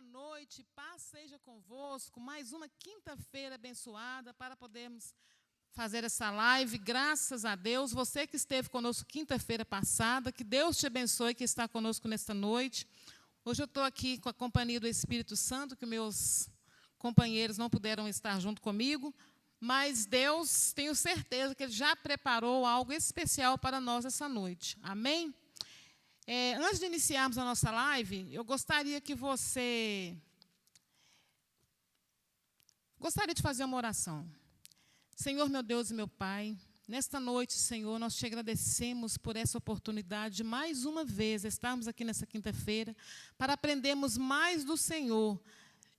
noite, paz seja convosco. Mais uma quinta-feira abençoada para podermos fazer essa live. Graças a Deus, você que esteve conosco quinta-feira passada, que Deus te abençoe que está conosco nesta noite. Hoje eu estou aqui com a companhia do Espírito Santo, que meus companheiros não puderam estar junto comigo, mas Deus, tenho certeza que Ele já preparou algo especial para nós essa noite. Amém? Antes de iniciarmos a nossa live, eu gostaria de fazer uma oração. Senhor, meu Deus e meu Pai, nesta noite, Senhor, nós te agradecemos por essa oportunidade de mais uma vez estarmos aqui nessa quinta-feira para aprendermos mais do Senhor.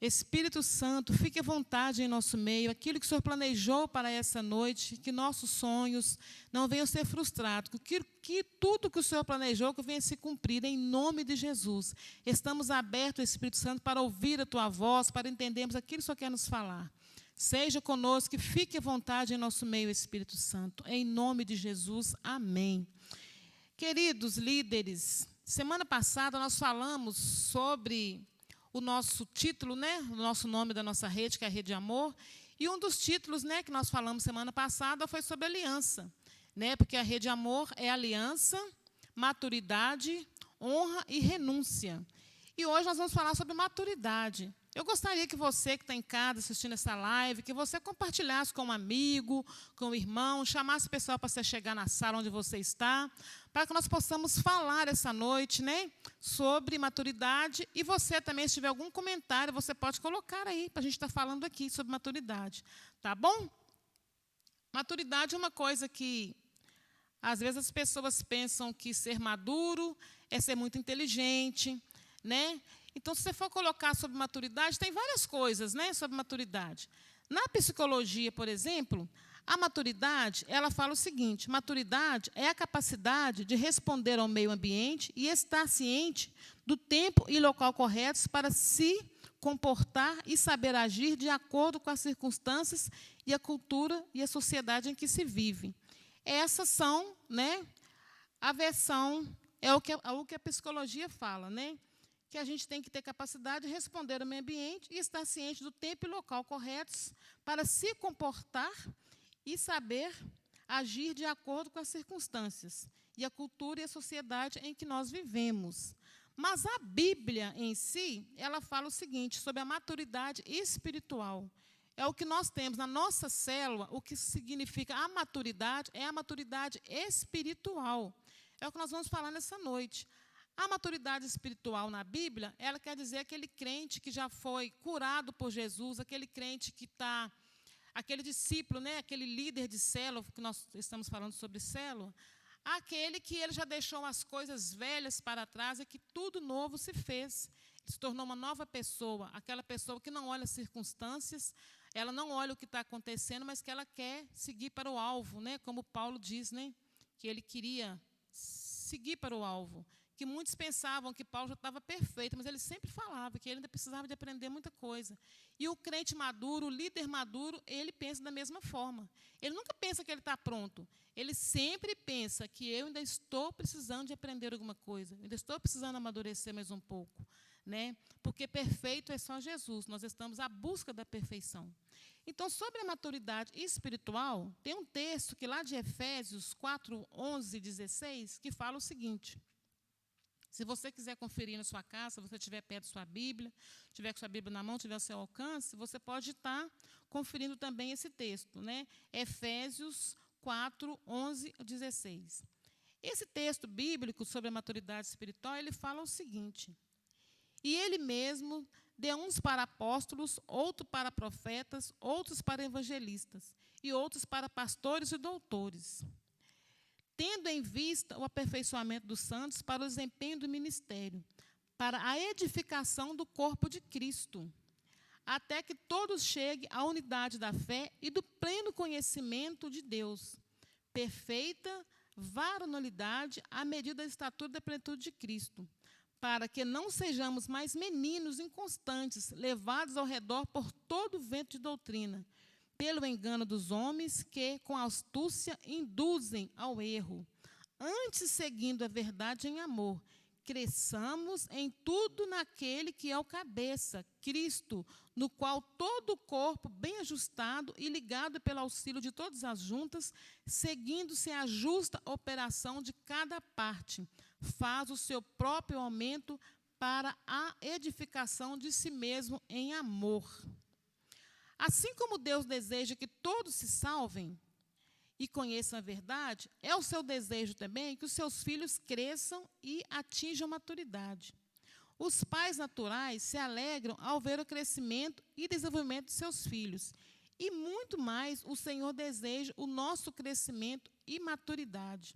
Espírito Santo, fique à vontade em nosso meio, aquilo que o Senhor planejou para essa noite, que nossos sonhos não venham ser frustrados, que tudo que o Senhor planejou que venha se cumprir, em nome de Jesus. Estamos abertos, Espírito Santo, para ouvir a Tua voz, para entendermos aquilo que o Senhor quer nos falar. Seja conosco, que fique à vontade em nosso meio, Espírito Santo, em nome de Jesus, amém. Queridos líderes, semana passada nós falamos sobre o nosso título, o nosso nome da nossa rede, que é a Rede Amor, e um dos títulos, que nós falamos semana passada foi sobre aliança, porque a Rede Amor é aliança, maturidade, honra e renúncia. E hoje nós vamos falar sobre maturidade. Eu gostaria que você que está em casa assistindo essa live, que você compartilhasse com um amigo, com um irmão, chamasse o pessoal para você chegar na sala onde você está, para que nós possamos falar essa noite, sobre maturidade. E você também, se tiver algum comentário, você pode colocar aí, para a gente estar falando aqui sobre maturidade. Tá bom? Maturidade é uma coisa que, às vezes, as pessoas pensam que ser maduro é ser muito inteligente, Então, se você for colocar sobre maturidade, tem várias coisas, sobre maturidade. Na psicologia, por exemplo, a maturidade, ela fala o seguinte: maturidade é a capacidade de responder ao meio ambiente e estar ciente do tempo e local corretos para se comportar e saber agir de acordo com as circunstâncias e a cultura e a sociedade em que se vive. Essas são, a versão, é o que a psicologia fala, que a gente tem que ter capacidade de responder ao meio ambiente e estar ciente do tempo e local corretos para se comportar e saber agir de acordo com as circunstâncias e a cultura e a sociedade em que nós vivemos. Mas a Bíblia em si, ela fala o seguinte, sobre a maturidade espiritual. É o que nós temos na nossa célula, o que significa a maturidade é a maturidade espiritual. É o que nós vamos falar nessa noite. A maturidade espiritual na Bíblia, ela quer dizer aquele crente que já foi curado por Jesus, aquele crente que está, aquele discípulo, aquele líder de célula, que nós estamos falando sobre célula, aquele que ele já deixou as coisas velhas para trás e que tudo novo se fez. Ele se tornou uma nova pessoa, aquela pessoa que não olha as circunstâncias, ela não olha o que está acontecendo, mas que ela quer seguir para o alvo, como Paulo diz, que ele queria seguir para o alvo. Que muitos pensavam que Paulo já estava perfeito, mas ele sempre falava que ele ainda precisava de aprender muita coisa. E o crente maduro, o líder maduro, ele pensa da mesma forma. Ele nunca pensa que ele está pronto. Ele sempre pensa que eu ainda estou precisando de aprender alguma coisa, ainda estou precisando amadurecer mais um pouco. Porque perfeito é só Jesus, nós estamos à busca da perfeição. Então, sobre a maturidade espiritual, tem um texto que lá de Efésios 4, 11 e 16, que fala o seguinte. Se você quiser conferir na sua casa, se você estiver perto da sua Bíblia, tiver com sua Bíblia na mão, tiver ao seu alcance, você pode estar conferindo também esse texto, Efésios 4, 11 e 16. Esse texto bíblico sobre a maturidade espiritual, ele fala o seguinte: e ele mesmo deu uns para apóstolos, outros para profetas, outros para evangelistas, e outros para pastores e doutores, tendo em vista o aperfeiçoamento dos santos para o desempenho do ministério, para a edificação do corpo de Cristo, até que todos cheguem à unidade da fé e do pleno conhecimento de Deus, perfeita varonilidade à medida da estatura da plenitude de Cristo, para que não sejamos mais meninos inconstantes, levados ao redor por todo vento de doutrina, pelo engano dos homens que, com astúcia, induzem ao erro, antes seguindo a verdade em amor, cresçamos em tudo naquele que é o cabeça, Cristo, no qual todo o corpo, bem ajustado e ligado pelo auxílio de todas as juntas, seguindo-se a justa operação de cada parte, faz o seu próprio aumento para a edificação de si mesmo em amor. Assim como Deus deseja que todos se salvem e conheçam a verdade, é o seu desejo também que os seus filhos cresçam e atinjam maturidade. Os pais naturais se alegram ao ver o crescimento e desenvolvimento de seus filhos. E muito mais o Senhor deseja o nosso crescimento e maturidade.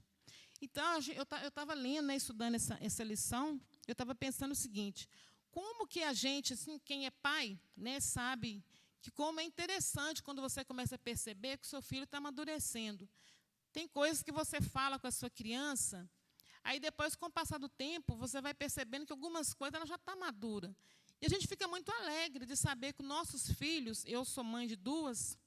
Então, eu estava lendo, estudando essa lição, eu estava pensando o seguinte: como que a gente, assim, quem é pai, sabe que como é interessante quando você começa a perceber que o seu filho está amadurecendo. Tem coisas que você fala com a sua criança, aí depois, com o passar do tempo, você vai percebendo que algumas coisas ela já está madura. E a gente fica muito alegre de saber que nossos filhos, eu sou mãe de 2,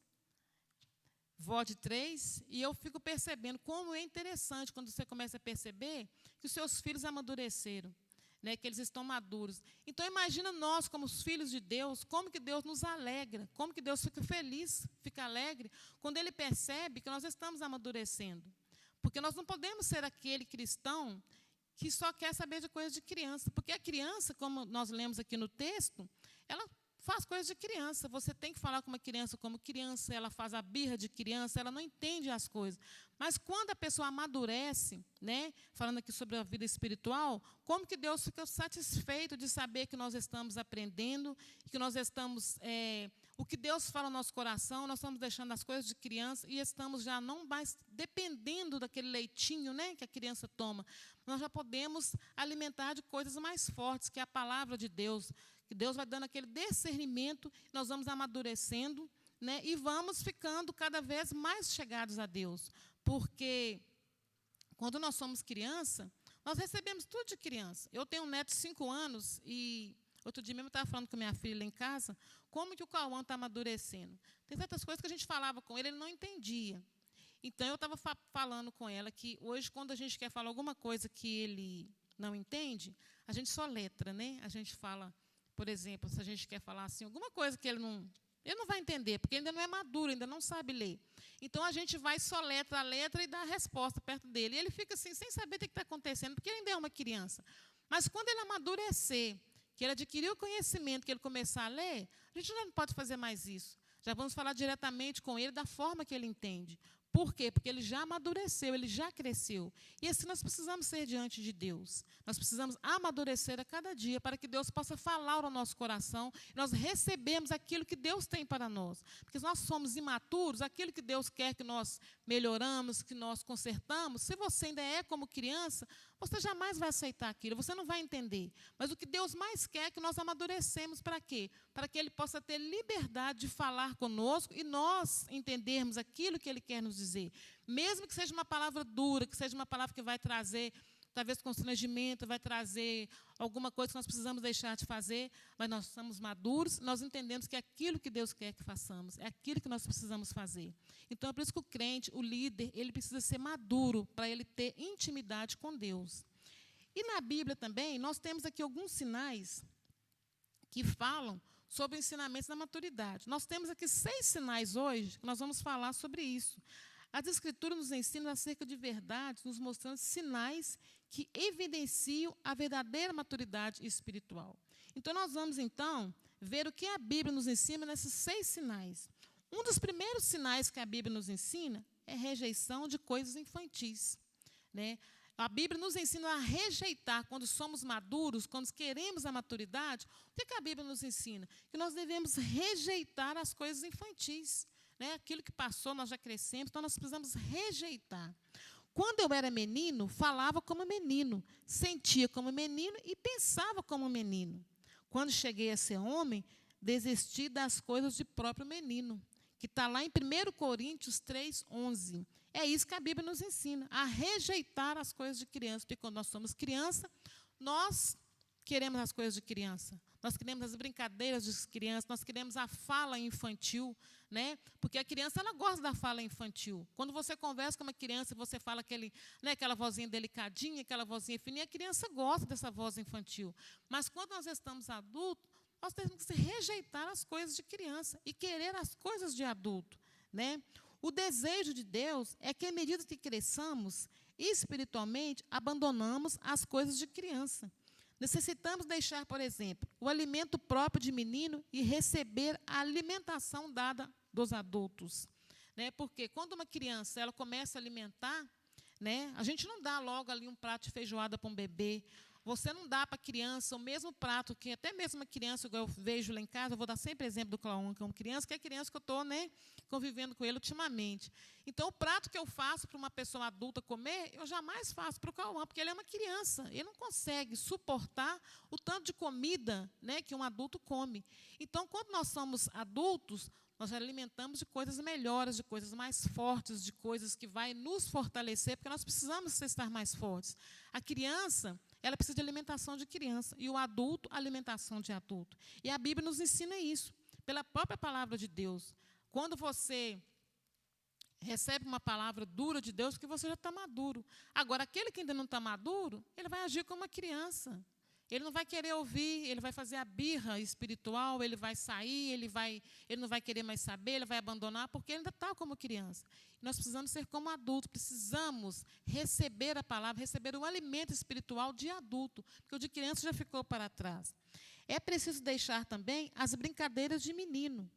vó de 3, e eu fico percebendo como é interessante quando você começa a perceber que os seus filhos amadureceram, que eles estão maduros. Então, imagina nós, como os filhos de Deus, como que Deus nos alegra, como que Deus fica feliz, fica alegre, quando Ele percebe que nós estamos amadurecendo. Porque nós não podemos ser aquele cristão que só quer saber de coisas de criança. Porque a criança, como nós lemos aqui no texto, ela faz coisas de criança. Você tem que falar com uma criança como criança, ela faz a birra de criança, ela não entende as coisas. Mas quando a pessoa amadurece, falando aqui sobre a vida espiritual, como que Deus fica satisfeito de saber que nós estamos aprendendo, que nós estamos, o que Deus fala no nosso coração, nós estamos deixando as coisas de criança e estamos já não mais dependendo daquele leitinho, que a criança toma. Nós já podemos alimentar de coisas mais fortes, que é a palavra de Deus, que Deus vai dando aquele discernimento, nós vamos amadurecendo, e vamos ficando cada vez mais chegados a Deus. Porque quando nós somos criança, nós recebemos tudo de criança. Eu tenho um neto de 5 anos e outro dia mesmo eu estava falando com minha filha lá em casa, como que o Cauã está amadurecendo. Tem certas coisas que a gente falava com ele não entendia. Então, eu estava falando com ela que hoje, quando a gente quer falar alguma coisa que ele não entende, a gente soletra, A gente fala, por exemplo, se a gente quer falar assim, alguma coisa que ele não vai entender, porque ainda não é maduro, ainda não sabe ler. Então, a gente vai, soletra a letra e dá a resposta perto dele. E ele fica assim, sem saber o que está acontecendo, porque ele ainda é uma criança. Mas, quando ele amadurecer, que ele adquirir o conhecimento, que ele começar a ler, a gente já não pode fazer mais isso. Já vamos falar diretamente com ele da forma que ele entende. Por quê? Porque ele já amadureceu, ele já cresceu. E assim nós precisamos ser diante de Deus. Nós precisamos amadurecer a cada dia para que Deus possa falar ao nosso coração e nós recebemos aquilo que Deus tem para nós. Porque se nós somos imaturos, aquilo que Deus quer que nós melhoramos, que nós consertamos, se você ainda é como criança, você jamais vai aceitar aquilo, você não vai entender. Mas o que Deus mais quer é que nós amadurecemos para quê? Para que Ele possa ter liberdade de falar conosco e nós entendermos aquilo que Ele quer nos dizer. Mesmo que seja uma palavra dura, que seja uma palavra que vai trazer, talvez, constrangimento, vai trazer alguma coisa que nós precisamos deixar de fazer, mas nós somos maduros, nós entendemos que é aquilo que Deus quer que façamos, é aquilo que nós precisamos fazer. Então, é por isso que o crente, o líder, ele precisa ser maduro para ele ter intimidade com Deus. E na Bíblia também, nós temos aqui alguns sinais que falam sobre ensinamentos da maturidade. Nós temos aqui 6 sinais hoje, que nós vamos falar sobre isso. As Escrituras nos ensinam acerca de verdades, nos mostrando sinais que evidenciam a verdadeira maturidade espiritual. Então, nós vamos, ver o que a Bíblia nos ensina nesses 6 sinais. Um dos primeiros sinais que a Bíblia nos ensina é rejeição de coisas infantis. A Bíblia nos ensina a rejeitar, quando somos maduros, quando queremos a maturidade. O que a Bíblia nos ensina? Que nós devemos rejeitar as coisas infantis. Aquilo que passou, nós já crescemos, então nós precisamos rejeitar. Quando eu era menino, falava como menino, sentia como menino e pensava como menino. Quando cheguei a ser homem, desisti das coisas de próprio menino, que está lá em 1 Coríntios 3:11. É isso que a Bíblia nos ensina, a rejeitar as coisas de criança, porque quando nós somos criança, nós queremos as coisas de criança. Nós queremos as brincadeiras de criança, nós queremos a fala infantil, né? Porque a criança ela gosta da fala infantil. Quando você conversa com uma criança e você fala aquela vozinha delicadinha, aquela vozinha fininha, a criança gosta dessa voz infantil. Mas quando nós estamos adultos, nós temos que rejeitar as coisas de criança e querer as coisas de adulto, né? O desejo de Deus é que, à medida que cresçamos espiritualmente, abandonamos as coisas de criança. Necessitamos deixar, por exemplo, o alimento próprio de menino e receber a alimentação dada dos adultos, né? Porque quando uma criança ela começa a alimentar, né, a gente não dá logo ali um prato de feijoada para um bebê. Você não dá para a criança o mesmo prato que até mesmo uma criança, igual eu vejo lá em casa, eu vou dar sempre exemplo do Cauã, que é uma criança, que é a criança que eu estou, né, convivendo com ele ultimamente. Então, o prato que eu faço para uma pessoa adulta comer, eu jamais faço para o Cauã, porque ele é uma criança. Ele não consegue suportar o tanto de comida, né, que um adulto come. Então, quando nós somos adultos, nós alimentamos de coisas melhores, de coisas mais fortes, de coisas que vai nos fortalecer, porque nós precisamos estar mais fortes. A criança, ela precisa de alimentação de criança, e o adulto, alimentação de adulto. E a Bíblia nos ensina isso, pela própria palavra de Deus. Quando você recebe uma palavra dura de Deus, que você já está maduro. Agora, aquele que ainda não está maduro, ele vai agir como uma criança. Ele não vai querer ouvir, ele vai fazer a birra espiritual, ele vai sair, ele não vai querer mais saber, ele vai abandonar, porque ele ainda está como criança. Nós precisamos ser como adultos, precisamos receber a palavra, receber o alimento espiritual de adulto, porque o de criança já ficou para trás. É preciso deixar também as brincadeiras de menino.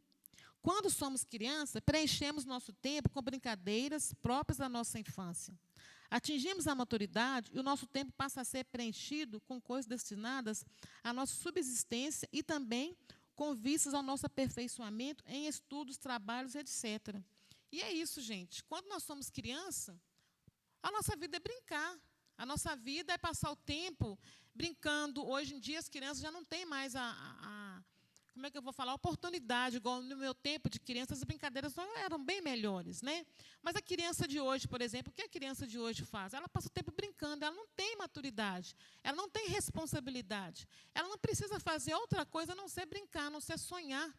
Quando somos crianças, preenchemos nosso tempo com brincadeiras próprias da nossa infância. Atingimos a maturidade e o nosso tempo passa a ser preenchido com coisas destinadas à nossa subsistência e também com vistas ao nosso aperfeiçoamento em estudos, trabalhos, etc. E é isso, gente. Quando nós somos criança, a nossa vida é brincar. A nossa vida é passar o tempo brincando. Hoje em dia, as crianças já não têm mais como é que eu vou falar? Oportunidade, igual no meu tempo de criança, as brincadeiras eram bem melhores, né? Mas a criança de hoje, por exemplo, o que a criança de hoje faz? Ela passa o tempo brincando, ela não tem maturidade, ela não tem responsabilidade, ela não precisa fazer outra coisa a não ser brincar, a não ser sonhar,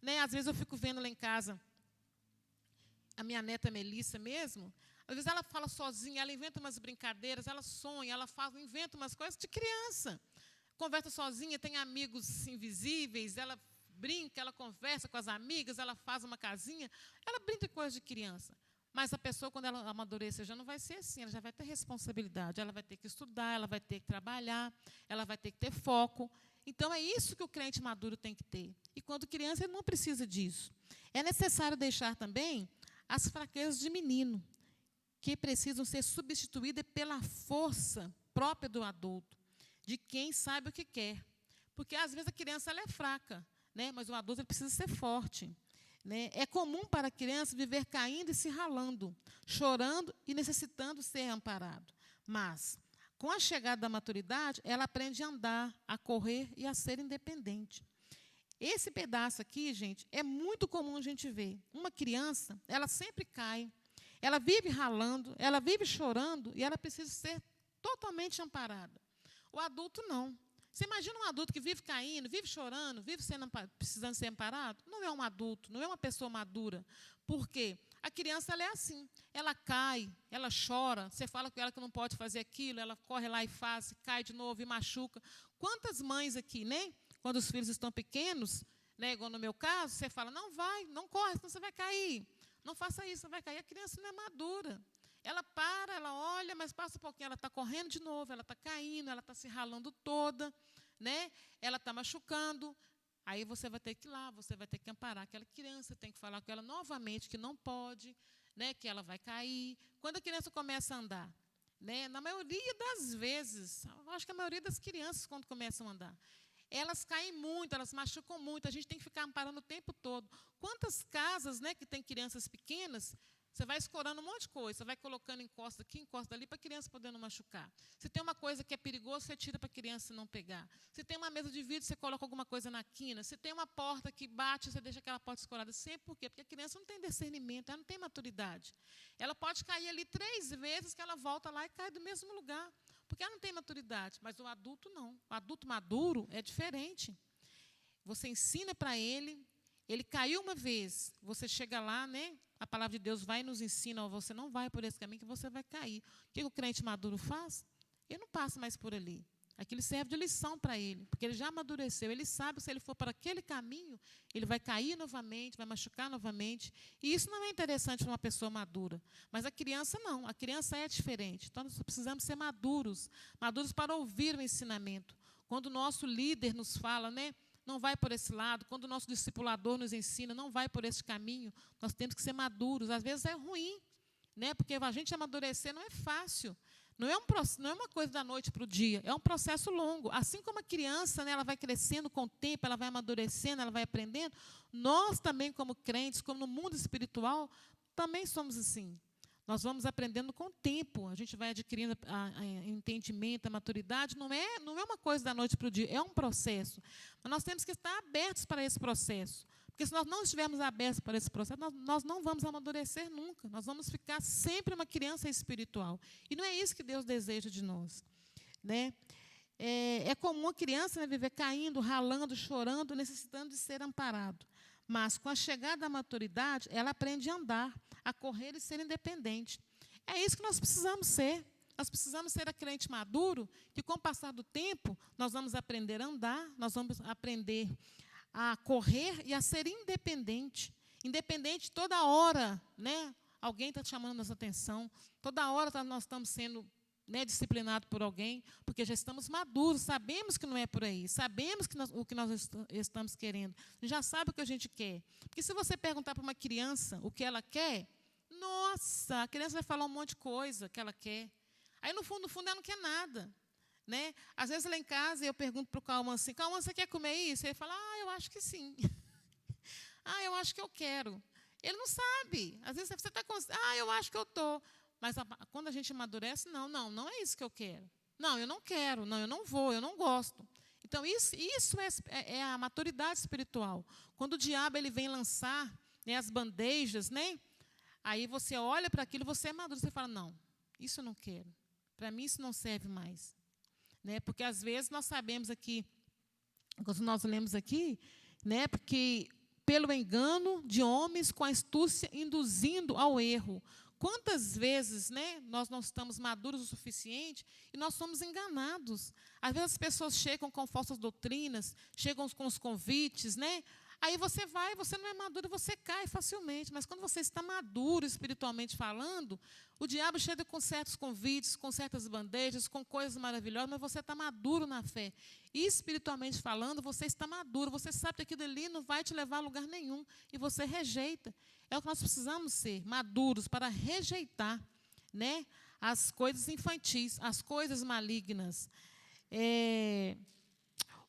né? Às vezes eu fico vendo lá em casa, a minha neta Melissa mesmo, às vezes ela fala sozinha, ela inventa umas brincadeiras, ela sonha, ela inventa umas coisas de criança. Conversa sozinha, tem amigos invisíveis, ela brinca, ela conversa com as amigas, ela faz uma casinha, ela brinca com coisa de criança. Mas a pessoa, quando ela amadurecer, já não vai ser assim, ela já vai ter responsabilidade, ela vai ter que estudar, ela vai ter que trabalhar, ela vai ter que ter foco. Então, é isso que o crente maduro tem que ter. E quando criança, ele não precisa disso. É necessário deixar também as fraquezas de menino, que precisam ser substituídas pela força própria do adulto, de quem sabe o que quer. Porque, às vezes, a criança ela é fraca, né? Mas o adulto ele precisa ser forte. Né? É comum para a criança viver caindo e se ralando, chorando e necessitando ser amparado. Mas, com a chegada da maturidade, ela aprende a andar, a correr e a ser independente. Esse pedaço aqui, gente, é muito comum a gente ver. Uma criança, ela sempre cai, ela vive ralando, ela vive chorando e ela precisa ser totalmente amparada. O adulto, não. Você imagina um adulto que vive caindo, vive chorando, vive precisando ser amparado? Não é um adulto, não é uma pessoa madura. Por quê? A criança ela é assim. Ela cai, ela chora, você fala com ela que não pode fazer aquilo, ela corre lá e faz, cai de novo e machuca. Quantas mães aqui, né? Quando os filhos estão pequenos, né, igual no meu caso, você fala, não vai, não corre, senão você vai cair. Não faça isso, você vai cair. A criança não é madura. Ela para, ela olha, mas passa um pouquinho, ela está correndo de novo, ela está caindo, ela está se ralando toda, né? Ela está machucando. Aí você vai ter que ir lá, você vai ter que amparar aquela criança, tem que falar com ela novamente que não pode, né, que ela vai cair. Quando a criança começa a andar, né, na maioria das vezes, acho que a maioria das crianças, quando começam a andar, elas caem muito, elas machucam muito, a gente tem que ficar amparando o tempo todo. Quantas casas, né, que tem crianças pequenas, você vai escorando um monte de coisa, você vai colocando encosta aqui, encosta ali, para a criança poder não machucar. Se tem uma coisa que é perigosa, você tira para a criança não pegar. Se tem uma mesa de vidro, você coloca alguma coisa na quina. Se tem uma porta que bate, você deixa aquela porta escorada. Sempre por quê? Porque a criança não tem discernimento, ela não tem maturidade. Ela pode cair ali 3 vezes, que ela volta lá e cai do mesmo lugar. porque ela não tem maturidade. Mas o adulto não. O adulto maduro é diferente. Você ensina para ele caiu uma vez, você chega lá, né? A palavra de Deus vai e nos ensina, você não vai por esse caminho que você vai cair. O que o crente maduro faz? Ele não passa mais por ali. Aquilo serve de lição para ele, porque ele já amadureceu. Ele sabe que se ele for para aquele caminho, ele vai cair novamente, vai machucar novamente. E isso não é interessante para uma pessoa madura. Mas a criança não, a criança é diferente. Então, nós precisamos ser maduros, maduros para ouvir o ensinamento. Quando o nosso líder nos fala, né? Não vai por esse lado. Quando o nosso discipulador nos ensina, não vai por esse caminho, nós temos que ser maduros. Às vezes é ruim, né? Porque a gente amadurecer não é fácil. Não é uma coisa da noite para o dia, é um processo longo. Assim como a criança, né, ela vai crescendo com o tempo, ela vai amadurecendo, ela vai aprendendo, nós também, como crentes, como no mundo espiritual, também somos assim. Nós vamos aprendendo com o tempo, a gente vai adquirindo entendimento, a maturidade. Não é uma coisa da noite para o dia, é um processo. Mas nós temos que estar abertos para esse processo. Porque se nós não estivermos abertos para esse processo, nós não vamos amadurecer nunca. Nós vamos ficar sempre uma criança espiritual. E não é isso que Deus deseja de nós. Né? É comum a criança, né, viver caindo, ralando, chorando, necessitando de ser amparado. Mas, com a chegada da maturidade, ela aprende a andar, a correr e ser independente. É isso que nós precisamos ser. Nós precisamos ser a crente maduro, que, com o passar do tempo, nós vamos aprender a andar, nós vamos aprender a correr e a ser independente. Independente toda hora, né? Alguém está chamando nossa atenção, toda hora nós estamos sendo, né, disciplinados por alguém, porque já estamos maduros, sabemos que não é por aí, sabemos o que nós estamos querendo, já sabe o que a gente quer. Porque se você perguntar para uma criança o que ela quer, nossa, a criança vai falar um monte de coisa que ela quer. Aí, no fundo, ela não quer nada. Né? Às vezes, lá em casa, eu pergunto para o Cauã assim, Cauã, você quer comer isso? Ele fala, eu acho que sim. Eu acho que eu quero. Ele não sabe. Às vezes, você está com... eu acho que eu estou. Mas quando a gente amadurece, não é isso que eu quero. Não, eu não quero, não, eu não vou, eu não gosto. Então, isso é a maturidade espiritual. Quando o diabo ele vem lançar, né, as bandejas, né, aí você olha para aquilo, você é maduro, você fala, não, isso eu não quero. Para mim, isso não serve mais. Né? Porque, às vezes, nós sabemos aqui, quando nós lemos aqui, né, porque pelo engano de homens com a astúcia induzindo ao erro. Quantas vezes, né, nós não estamos maduros o suficiente e nós somos enganados? Às vezes as pessoas chegam com falsas doutrinas, chegam com os convites, né? Aí você vai, você não é maduro, você cai facilmente. Mas quando você está maduro espiritualmente falando, o diabo chega com certos convites, com certas bandejas, com coisas maravilhosas, mas você está maduro na fé. E espiritualmente falando, você está maduro, você sabe que aquilo ali não vai te levar a lugar nenhum, e você rejeita. É o que nós precisamos ser, maduros, para rejeitar, né, as coisas infantis, as coisas malignas.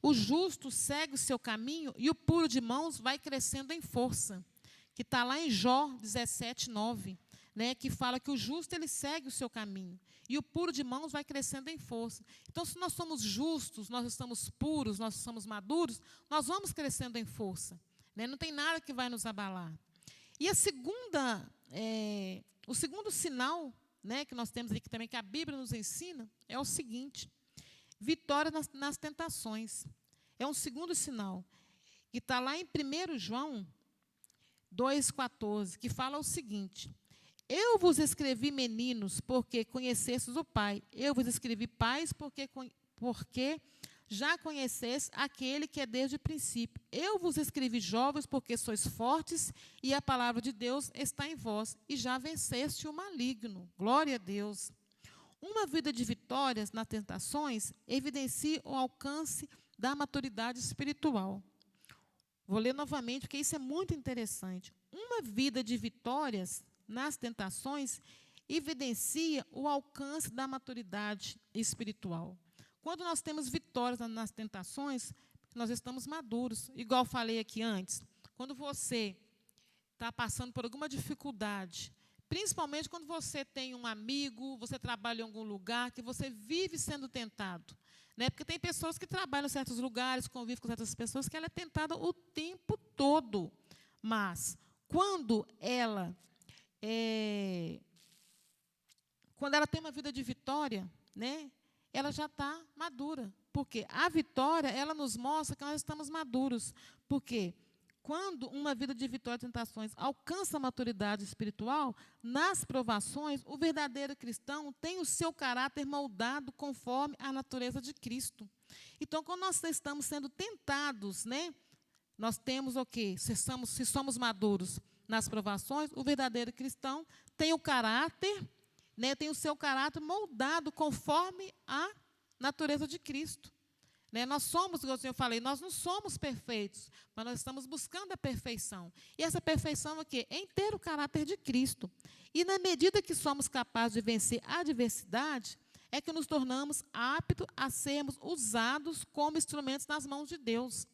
O justo segue o seu caminho e o puro de mãos vai crescendo em força. Que está lá em Jó 17, 9, né, que fala que o justo ele segue o seu caminho e o puro de mãos vai crescendo em força. Então, se nós somos justos, nós estamos puros, nós somos maduros, nós vamos crescendo em força. Né, não tem nada que vai nos abalar. E o segundo sinal, né, que nós temos aqui também, que a Bíblia nos ensina, é o seguinte: vitória nas tentações. É um segundo sinal. Que está lá em 1 João 2,14, que fala o seguinte: eu vos escrevi, meninos, porque conhecestes o Pai. Eu vos escrevi, pais, porque já conheceis aquele que é desde o princípio. Eu vos escrevi, jovens, porque sois fortes, e a palavra de Deus está em vós, e já venceste o maligno. Glória a Deus. Uma vida de vitórias nas tentações evidencia o alcance da maturidade espiritual. Vou ler novamente, porque isso é muito interessante. Uma vida de vitórias nas tentações evidencia o alcance da maturidade espiritual. Quando nós temos vitórias nas tentações, nós estamos maduros. Igual falei aqui antes, quando você está passando por alguma dificuldade, principalmente quando você tem um amigo, você trabalha em algum lugar, que você vive sendo tentado. Né? Porque tem pessoas que trabalham em certos lugares, convivem com certas pessoas, que ela é tentada o tempo todo. Mas, quando ela tem uma vida de vitória, né, ela já está madura. Porque a vitória, ela nos mostra que nós estamos maduros. Porque quando uma vida de vitória e tentações alcança a maturidade espiritual, nas provações, o verdadeiro cristão tem o seu caráter moldado conforme a natureza de Cristo. Então, quando nós estamos sendo tentados, né, nós temos o quê? Se somos maduros nas provações, o verdadeiro cristão tem o caráter, né, tem o seu caráter moldado conforme a natureza de Cristo. Né, nós somos, como eu falei, nós não somos perfeitos, mas nós estamos buscando a perfeição. E essa perfeição é o quê? É em ter o caráter de Cristo. E na medida que somos capazes de vencer a adversidade, é que nos tornamos aptos a sermos usados como instrumentos nas mãos de Deus.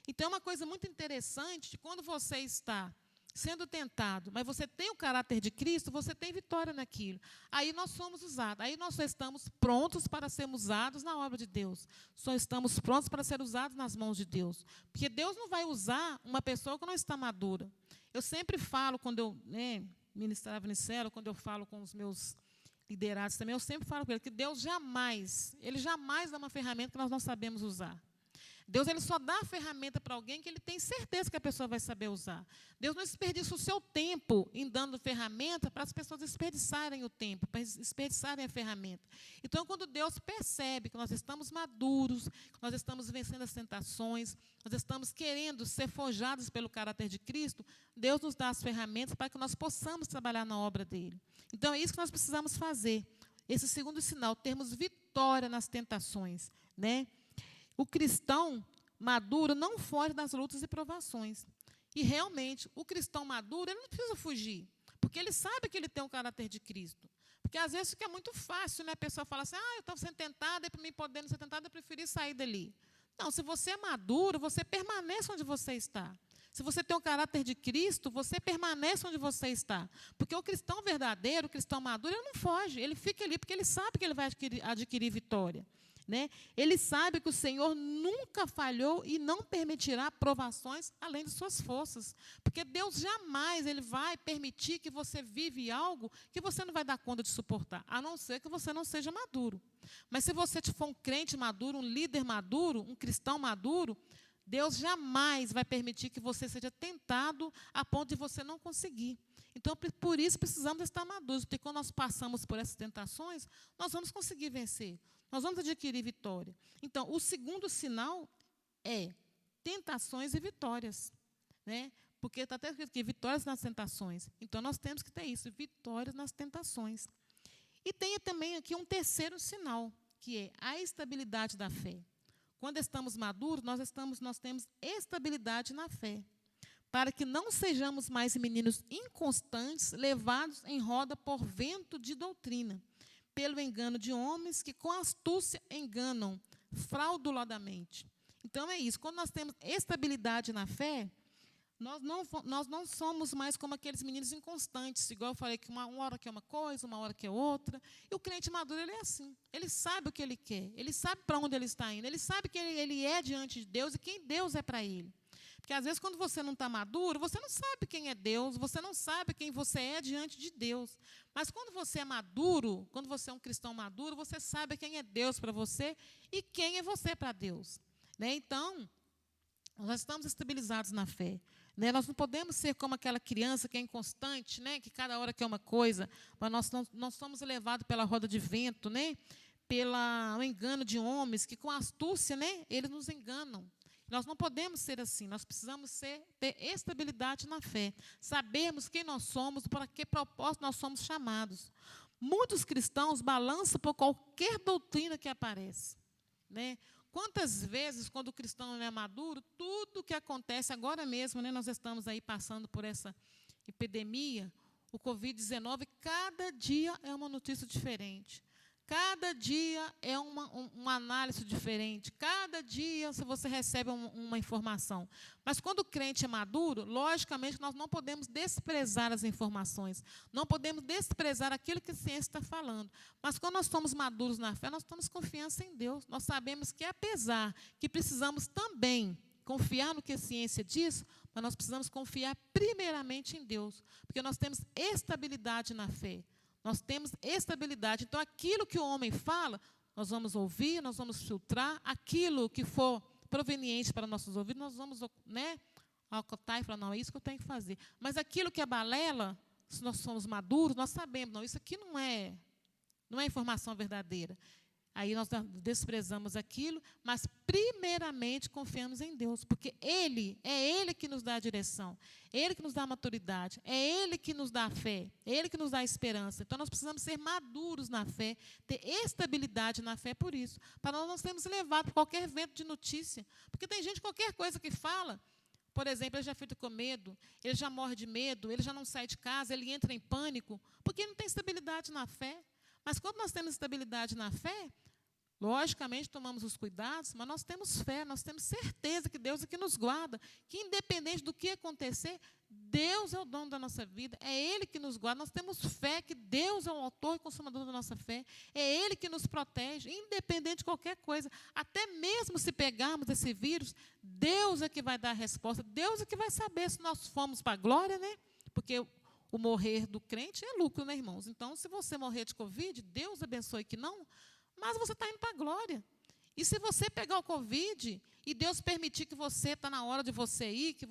Então, é uma coisa muito interessante de quando você está sendo tentado, mas você tem o caráter de Cristo, você tem vitória naquilo. Aí nós somos usados, aí nós só estamos prontos para sermos usados na obra de Deus. Só estamos prontos para ser usados nas mãos de Deus. Porque Deus não vai usar uma pessoa que não está madura. Eu sempre falo, quando eu ministrava em célula, quando eu falo com os meus liderados também, eu sempre falo com eles que Deus jamais, Ele jamais dá uma ferramenta que nós não sabemos usar. Deus ele só dá a ferramenta para alguém que ele tem certeza que a pessoa vai saber usar. Deus não desperdiça o seu tempo em dando ferramenta para as pessoas desperdiçarem o tempo, para desperdiçarem a ferramenta. Então, quando Deus percebe que nós estamos maduros, que nós estamos vencendo as tentações, nós estamos querendo ser forjados pelo caráter de Cristo, Deus nos dá as ferramentas para que nós possamos trabalhar na obra dele. Então, é isso que nós precisamos fazer. Esse segundo sinal, termos vitória nas tentações, né? O cristão maduro não foge das lutas e provações. E, realmente, o cristão maduro ele não precisa fugir, porque ele sabe que ele tem o caráter de Cristo. Porque, às vezes, fica muito fácil, né? A pessoa fala assim, eu estava sendo tentada, e para mim poder não ser tentada, eu preferi sair dali. Não, se você é maduro, você permanece onde você está. Se você tem o caráter de Cristo, você permanece onde você está. Porque o cristão verdadeiro, o cristão maduro, ele não foge, ele fica ali, porque ele sabe que ele vai adquirir vitória. Né? Ele sabe que o Senhor nunca falhou e não permitirá provações além de suas forças. Porque Deus jamais ele vai permitir que você vive algo que você não vai dar conta de suportar, a não ser que você não seja maduro. Mas se você for um crente maduro, um líder maduro, um cristão maduro, Deus jamais vai permitir que você seja tentado a ponto de você não conseguir. Então, por isso, precisamos estar maduros, porque quando nós passamos por essas tentações, nós vamos conseguir vencer, nós vamos adquirir vitória. Então, o segundo sinal é tentações e vitórias. Né? Porque está até escrito aqui, vitórias nas tentações. Então, nós temos que ter isso, vitórias nas tentações. E tem também aqui um terceiro sinal, que é a estabilidade da fé. Quando estamos maduros, nós temos estabilidade na fé, para que não sejamos mais meninos inconstantes, levados em roda por vento de doutrina, pelo engano de homens que com astúcia enganam fraudulosamente. Então, é isso. Quando nós temos estabilidade na fé, nós não somos mais como aqueles meninos inconstantes, igual eu falei, que uma hora que é uma coisa, uma hora que é outra. E o crente maduro, ele é assim. Ele sabe o que ele quer, ele sabe para onde ele está indo, ele sabe que ele é diante de Deus e quem Deus é para ele. Porque, às vezes, quando você não está maduro, você não sabe quem é Deus, você não sabe quem você é diante de Deus. Mas, quando você é maduro, quando você é um cristão maduro, você sabe quem é Deus para você e quem é você para Deus. Né? Então, nós estamos estabilizados na fé. Né? Nós não podemos ser como aquela criança que é inconstante, né? Que cada hora quer uma coisa, mas nós somos levados pela roda de vento, né? Pelo engano de homens, que com astúcia, né? Eles nos enganam. Nós não podemos ser assim, nós precisamos ter estabilidade na fé, sabermos quem nós somos, para que propósito nós somos chamados. Muitos cristãos balançam por qualquer doutrina que aparece. Né? Quantas vezes, quando o cristão não é maduro, tudo que acontece agora mesmo, né, nós estamos aí passando por essa epidemia, o Covid-19, cada dia é uma notícia diferente. Cada dia é uma análise diferente. Cada dia você recebe uma informação. Mas quando o crente é maduro, logicamente, nós não podemos desprezar as informações. Não podemos desprezar aquilo que a ciência está falando. Mas quando nós somos maduros na fé, nós temos confiança em Deus. Nós sabemos que, apesar que precisamos também confiar no que a ciência diz, mas nós precisamos confiar primeiramente em Deus. Porque nós temos estabilidade na fé. Nós temos estabilidade. Então, aquilo que o homem fala, nós vamos ouvir, nós vamos filtrar aquilo que for proveniente para nossos ouvidos, nós vamos, né, acotar e falar, não, é isso que eu tenho que fazer. Mas aquilo que é balela, se nós somos maduros, nós sabemos, não, isso aqui não é informação verdadeira. Aí nós desprezamos aquilo, mas primeiramente confiamos em Deus, porque é Ele que nos dá a direção, é Ele que nos dá a maturidade, é Ele que nos dá a fé, é Ele que nos dá a esperança. Então nós precisamos ser maduros na fé, ter estabilidade na fé por isso, para nós não sermos levados por qualquer vento de notícia. Porque tem gente, qualquer coisa que fala, por exemplo, ele já fica com medo, ele já morre de medo, ele já não sai de casa, ele entra em pânico, porque não tem estabilidade na fé. Mas quando nós temos estabilidade na fé, logicamente tomamos os cuidados, mas nós temos fé, nós temos certeza que Deus é que nos guarda, que independente do que acontecer, Deus é o dono da nossa vida, é Ele que nos guarda, nós temos fé que Deus é o autor e consumador da nossa fé, é Ele que nos protege, independente de qualquer coisa, até mesmo se pegarmos esse vírus, Deus é que vai dar a resposta, Deus é que vai saber se nós fomos para a glória, né? Porque o morrer do crente é lucro, né, irmãos? Então, se você morrer de Covid, Deus abençoe que não, mas você está indo para a glória. E se você pegar o Covid e Deus permitir que você está na hora de você ir, que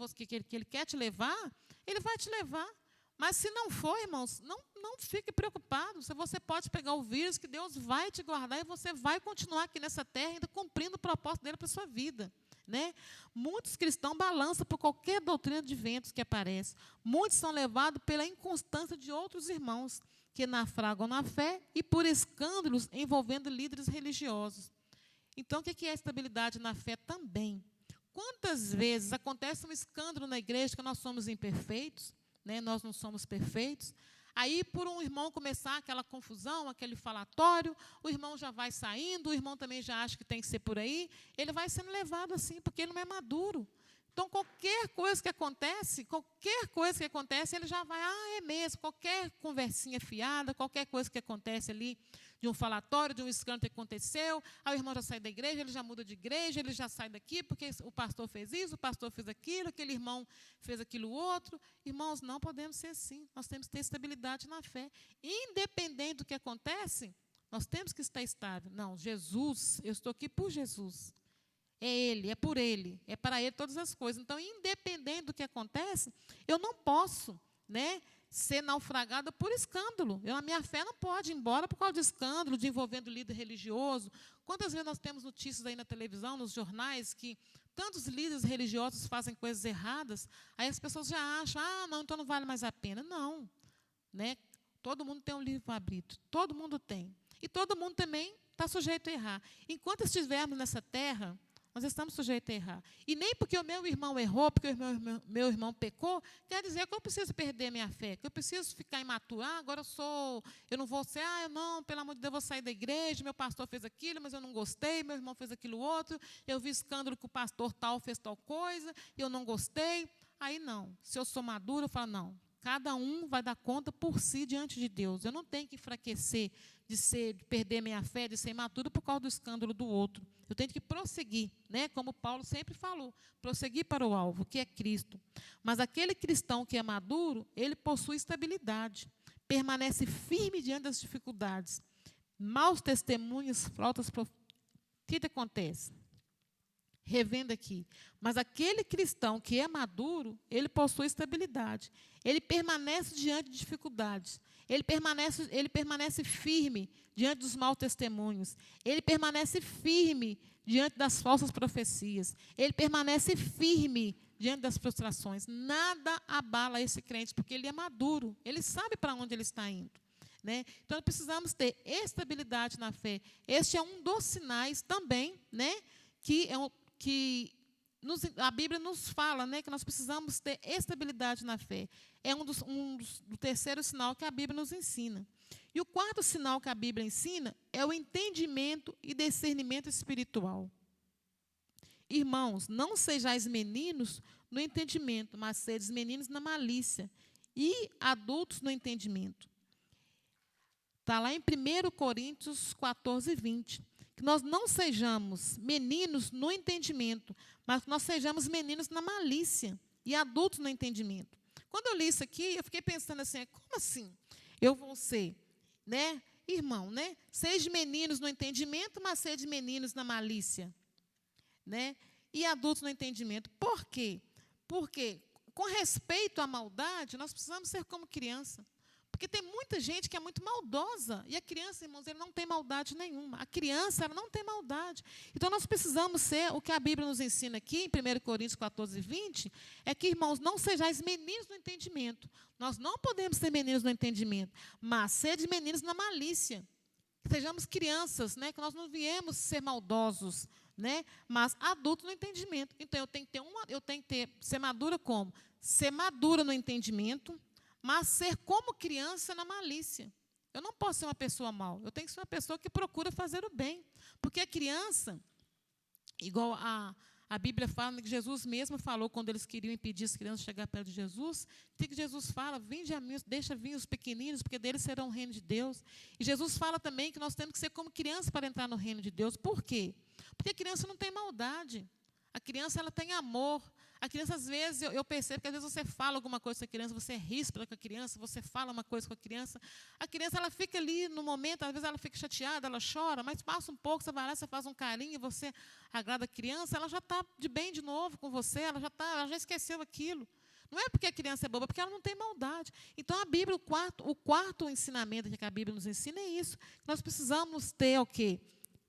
Ele quer te levar, Ele vai te levar. Mas se não for, irmãos, não fique preocupado. Se você pode pegar o vírus, que Deus vai te guardar e você vai continuar aqui nessa terra, ainda cumprindo o propósito dele para a sua vida. Né? Muitos cristãos balançam por qualquer doutrina de ventos que aparece. Muitos são levados pela inconstância de outros irmãos, que naufragam na fé e por escândalos envolvendo líderes religiosos. Então, o que é estabilidade na fé também? Quantas vezes acontece um escândalo na igreja que nós somos imperfeitos, né? Nós não somos perfeitos, aí por um irmão começar aquela confusão, aquele falatório, o irmão já vai saindo, o irmão também já acha que tem que ser por aí, ele vai sendo levado assim, porque ele não é maduro. Então, qualquer coisa que acontece, ele já vai, é mesmo, qualquer conversinha fiada, qualquer coisa que acontece ali, de um falatório, de um escândalo que aconteceu, aí o irmão já sai da igreja, ele já muda de igreja, ele já sai daqui, porque o pastor fez isso, o pastor fez aquilo, aquele irmão fez aquilo outro. Irmãos, não podemos ser assim, nós temos que ter estabilidade na fé. Independente do que acontece, nós temos que estar estável. Não, Jesus, eu estou aqui por Jesus. É Ele, é por Ele, é para Ele todas as coisas. Então, independente do que acontece, eu não posso, né, ser naufragada por escândalo. A minha fé não pode ir embora por causa de escândalo, de envolvendo líder religioso. Quantas vezes nós temos notícias aí na televisão, nos jornais, que tantos líderes religiosos fazem coisas erradas, aí as pessoas já acham, não, então não vale mais a pena. Não. Né? Todo mundo tem um livre-arbítrio, todo mundo tem. E todo mundo também está sujeito a errar. Enquanto estivermos nessa terra, nós estamos sujeitos a errar. E nem porque o meu irmão errou, porque o meu irmão pecou, quer dizer que eu preciso perder minha fé, que eu preciso ficar imaturo. Agora eu não vou ser, pelo amor de Deus, eu vou sair da igreja, meu pastor fez aquilo, mas eu não gostei, meu irmão fez aquilo outro, eu vi escândalo que o pastor tal fez tal coisa, e eu não gostei. Aí não, se eu sou maduro, eu falo, não, cada um vai dar conta por si diante de Deus. Eu não tenho que enfraquecer, de perder minha fé, de ser imaturo por causa do escândalo do outro. Eu tenho que prosseguir, né? Como Paulo sempre falou, prosseguir para o alvo, que é Cristo. Mas aquele cristão que é maduro, ele possui estabilidade, permanece firme diante das dificuldades. Maus testemunhos, faltas. O que acontece? Revendo aqui. Mas aquele cristão que é maduro, ele possui estabilidade. Ele permanece diante de dificuldades. Ele permanece firme diante dos maus testemunhos. Ele permanece firme diante das falsas profecias. Ele permanece firme diante das frustrações. Nada abala esse crente, porque ele é maduro. Ele sabe para onde ele está indo. Né? Então, precisamos ter estabilidade na fé. Este é um dos sinais também, né, que a Bíblia nos fala, né, que nós precisamos ter estabilidade na fé. É do terceiro sinal que a Bíblia nos ensina. E o quarto sinal que a Bíblia ensina é o entendimento e discernimento espiritual. Irmãos, não sejais meninos no entendimento, mas sedes meninos na malícia, e adultos no entendimento. Está lá em 1 Coríntios 14, 20. Que nós não sejamos meninos no entendimento, mas que nós sejamos meninos na malícia e adultos no entendimento. Quando eu li isso aqui, eu fiquei pensando assim, como assim? Eu vou ser, né? irmão, né? Sede meninos no entendimento, mas sede meninos na malícia, né? E adultos no entendimento. Por quê? Porque, com respeito à maldade, nós precisamos ser como criança. Porque tem muita gente que é muito maldosa. E a criança, irmãos, ele não tem maldade nenhuma. A criança, ela não tem maldade. Então, nós precisamos ser, o que a Bíblia nos ensina aqui, em 1 Coríntios 14, 20, é que, irmãos, não sejais meninos no entendimento. Nós não podemos ser meninos no entendimento, mas sede meninos na malícia. Sejamos crianças, né? Que nós não viemos ser maldosos, né? Mas adultos no entendimento. Então, eu tenho que ser madura como? Ser madura no entendimento, mas ser como criança na malícia. Eu não posso ser uma pessoa mal, eu tenho que ser uma pessoa que procura fazer o bem. Porque a criança, igual a Bíblia fala, que Jesus mesmo falou, quando eles queriam impedir as crianças de chegar perto de Jesus, que Jesus fala, vinde a mim, deixa vir os pequeninos, porque deles serão o reino de Deus. E Jesus fala também que nós temos que ser como criança para entrar no reino de Deus. Por quê? Porque a criança não tem maldade. A criança, ela tem amor. A criança, às vezes, eu percebo que às vezes você fala alguma coisa com a criança, você é ríspida com a criança, você fala uma coisa com a criança, ela fica ali no momento, às vezes ela fica chateada, ela chora, mas passa um pouco, você vai lá, você faz um carinho, você agrada a criança, ela já está de bem de novo com você, ela já esqueceu aquilo. Não é porque a criança é boba, é porque ela não tem maldade. Então, a Bíblia, o quarto ensinamento que a Bíblia nos ensina é isso. Nós precisamos ter o quê?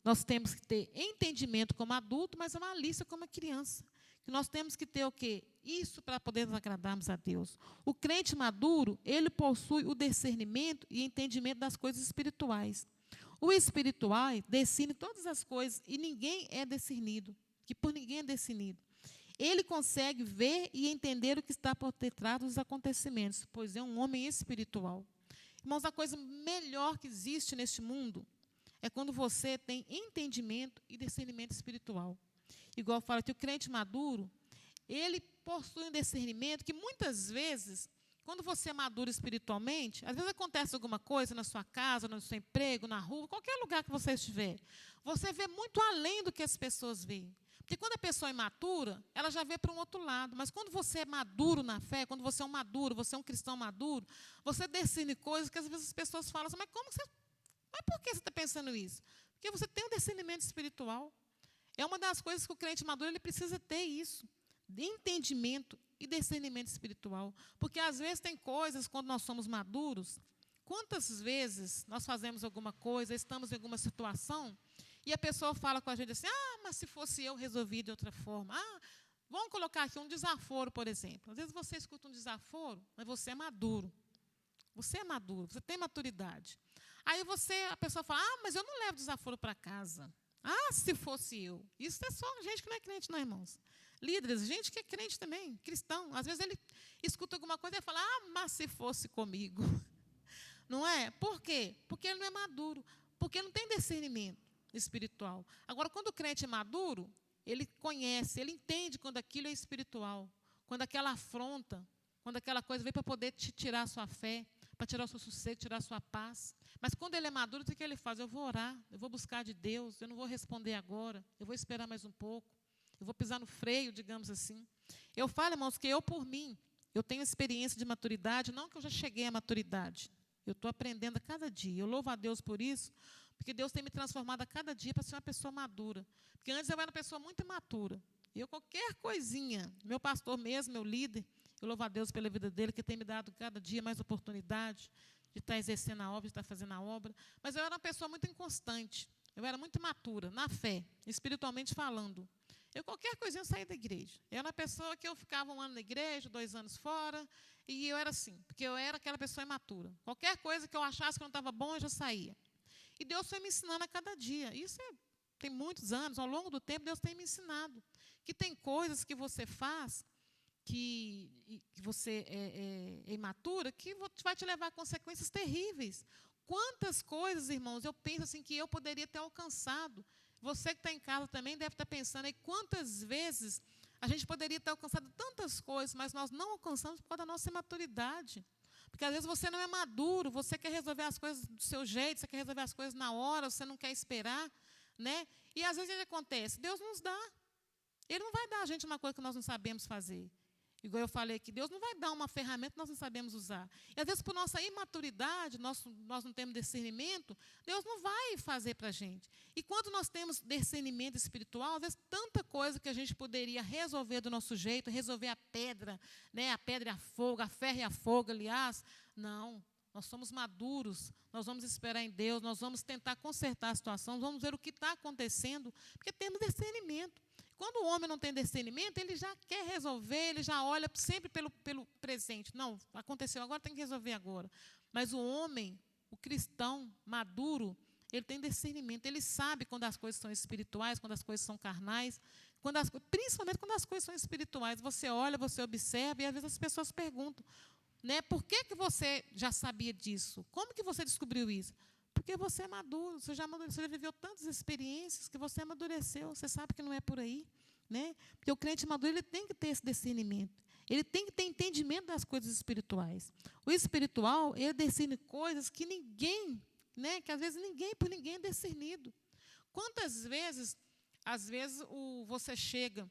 Nós temos que ter entendimento como adulto, mas a malícia como criança. Que nós temos que ter o quê? Isso para poder nos agradarmos a Deus. O crente maduro, ele possui o discernimento e entendimento das coisas espirituais. O espiritual discerne todas as coisas e ninguém é discernido, que por ninguém é discernido. Ele consegue ver e entender o que está por detrás dos acontecimentos, pois é um homem espiritual. Irmãos, a coisa melhor que existe neste mundo é quando você tem entendimento e discernimento espiritual. Igual fala que o crente maduro, ele possui um discernimento que muitas vezes, quando você é maduro espiritualmente, às vezes acontece alguma coisa na sua casa, no seu emprego, na rua, qualquer lugar que você estiver, você vê muito além do que as pessoas veem. Porque quando a pessoa é imatura, ela já vê para um outro lado. Mas quando você é maduro na fé, quando você é um maduro, você é um cristão maduro, você discerne coisas que às vezes as pessoas falam assim, mas por que você está pensando isso? Porque você tem um discernimento espiritual. É uma das coisas que o crente maduro ele precisa ter isso, de entendimento e discernimento espiritual. Porque, às vezes, tem coisas, quando nós somos maduros, quantas vezes nós fazemos alguma coisa, estamos em alguma situação, e a pessoa fala com a gente assim, mas se fosse eu, resolvi de outra forma. Vamos colocar aqui um desaforo, por exemplo. Às vezes você escuta um desaforo, mas você é maduro. Você é maduro, você tem maturidade. Aí a pessoa fala, mas eu não levo desaforo para casa. Se fosse eu. Isso é só gente que não é crente, não, irmãos. Líderes, gente que é crente também, cristão. Às vezes ele escuta alguma coisa e fala, mas se fosse comigo. Não é? Por quê? Porque ele não é maduro. Porque não tem discernimento espiritual. Agora, quando o crente é maduro, ele conhece, ele entende quando aquilo é espiritual. Quando aquela afronta, quando aquela coisa vem para poder te tirar a sua fé, para tirar o seu sossego, tirar a sua paz. Mas quando ele é maduro, o que ele faz? Eu vou orar, eu vou buscar de Deus, eu não vou responder agora, eu vou esperar mais um pouco, eu vou pisar no freio, digamos assim. Eu falo, irmãos, que eu, por mim, eu tenho experiência de maturidade, não que eu já cheguei à maturidade, eu estou aprendendo a cada dia. Eu louvo a Deus por isso, porque Deus tem me transformado a cada dia para ser uma pessoa madura. Porque antes eu era uma pessoa muito imatura. Eu, qualquer coisinha, meu pastor mesmo, meu líder, eu louvo a Deus pela vida dele, que tem me dado cada dia mais oportunidade de estar exercendo a obra, de estar fazendo a obra. Mas eu era uma pessoa muito inconstante. Eu era muito imatura, na fé, espiritualmente falando. Eu, qualquer coisinha, eu saía da igreja. Eu era uma pessoa que eu ficava 1 ano na igreja, 2 anos fora, e eu era assim, porque eu era aquela pessoa imatura. Qualquer coisa que eu achasse que não estava bom, eu já saía. E Deus foi me ensinando a cada dia. Isso tem muitos anos, ao longo do tempo, Deus tem me ensinado. Que tem coisas que você faz, que você é imatura, que vai te levar a consequências terríveis. Quantas coisas, irmãos, eu penso assim que eu poderia ter alcançado. Você que está em casa também deve estar pensando aí quantas vezes a gente poderia ter alcançado tantas coisas, mas nós não alcançamos por causa da nossa imaturidade. Porque, às vezes, você não é maduro, você quer resolver as coisas do seu jeito, você quer resolver as coisas na hora, você não quer esperar, né? E, às vezes, o que acontece? Deus nos dá. Ele não vai dar a gente uma coisa que nós não sabemos fazer. Igual eu falei aqui, Deus não vai dar uma ferramenta que nós não sabemos usar. E, às vezes, por nossa imaturidade, nós não temos discernimento, Deus não vai fazer para a gente. E quando nós temos discernimento espiritual, às vezes, tanta coisa que a gente poderia resolver do nosso jeito, resolver a pedra, né, a pedra e a fogo, a ferro e a fogo, aliás, não. Nós somos maduros, nós vamos esperar em Deus, nós vamos tentar consertar a situação, vamos ver o que está acontecendo, porque temos discernimento. Quando o homem não tem discernimento, ele já quer resolver, ele já olha sempre pelo presente. Não, aconteceu agora, tem que resolver agora. Mas o homem, o cristão maduro, ele tem discernimento, ele sabe quando as coisas são espirituais, quando as coisas são carnais, principalmente quando as coisas são espirituais. Você olha, você observa, e às vezes as pessoas perguntam, né, por que você já sabia disso? Como que você descobriu isso? Porque você é maduro, você já viveu tantas experiências que você amadureceu, você sabe que não é por aí. Né? Porque o crente maduro ele tem que ter esse discernimento, ele tem que ter entendimento das coisas espirituais. O espiritual, ele discerne coisas que ninguém, né, que às vezes por ninguém é discernido. Quantas vezes, às vezes, você chega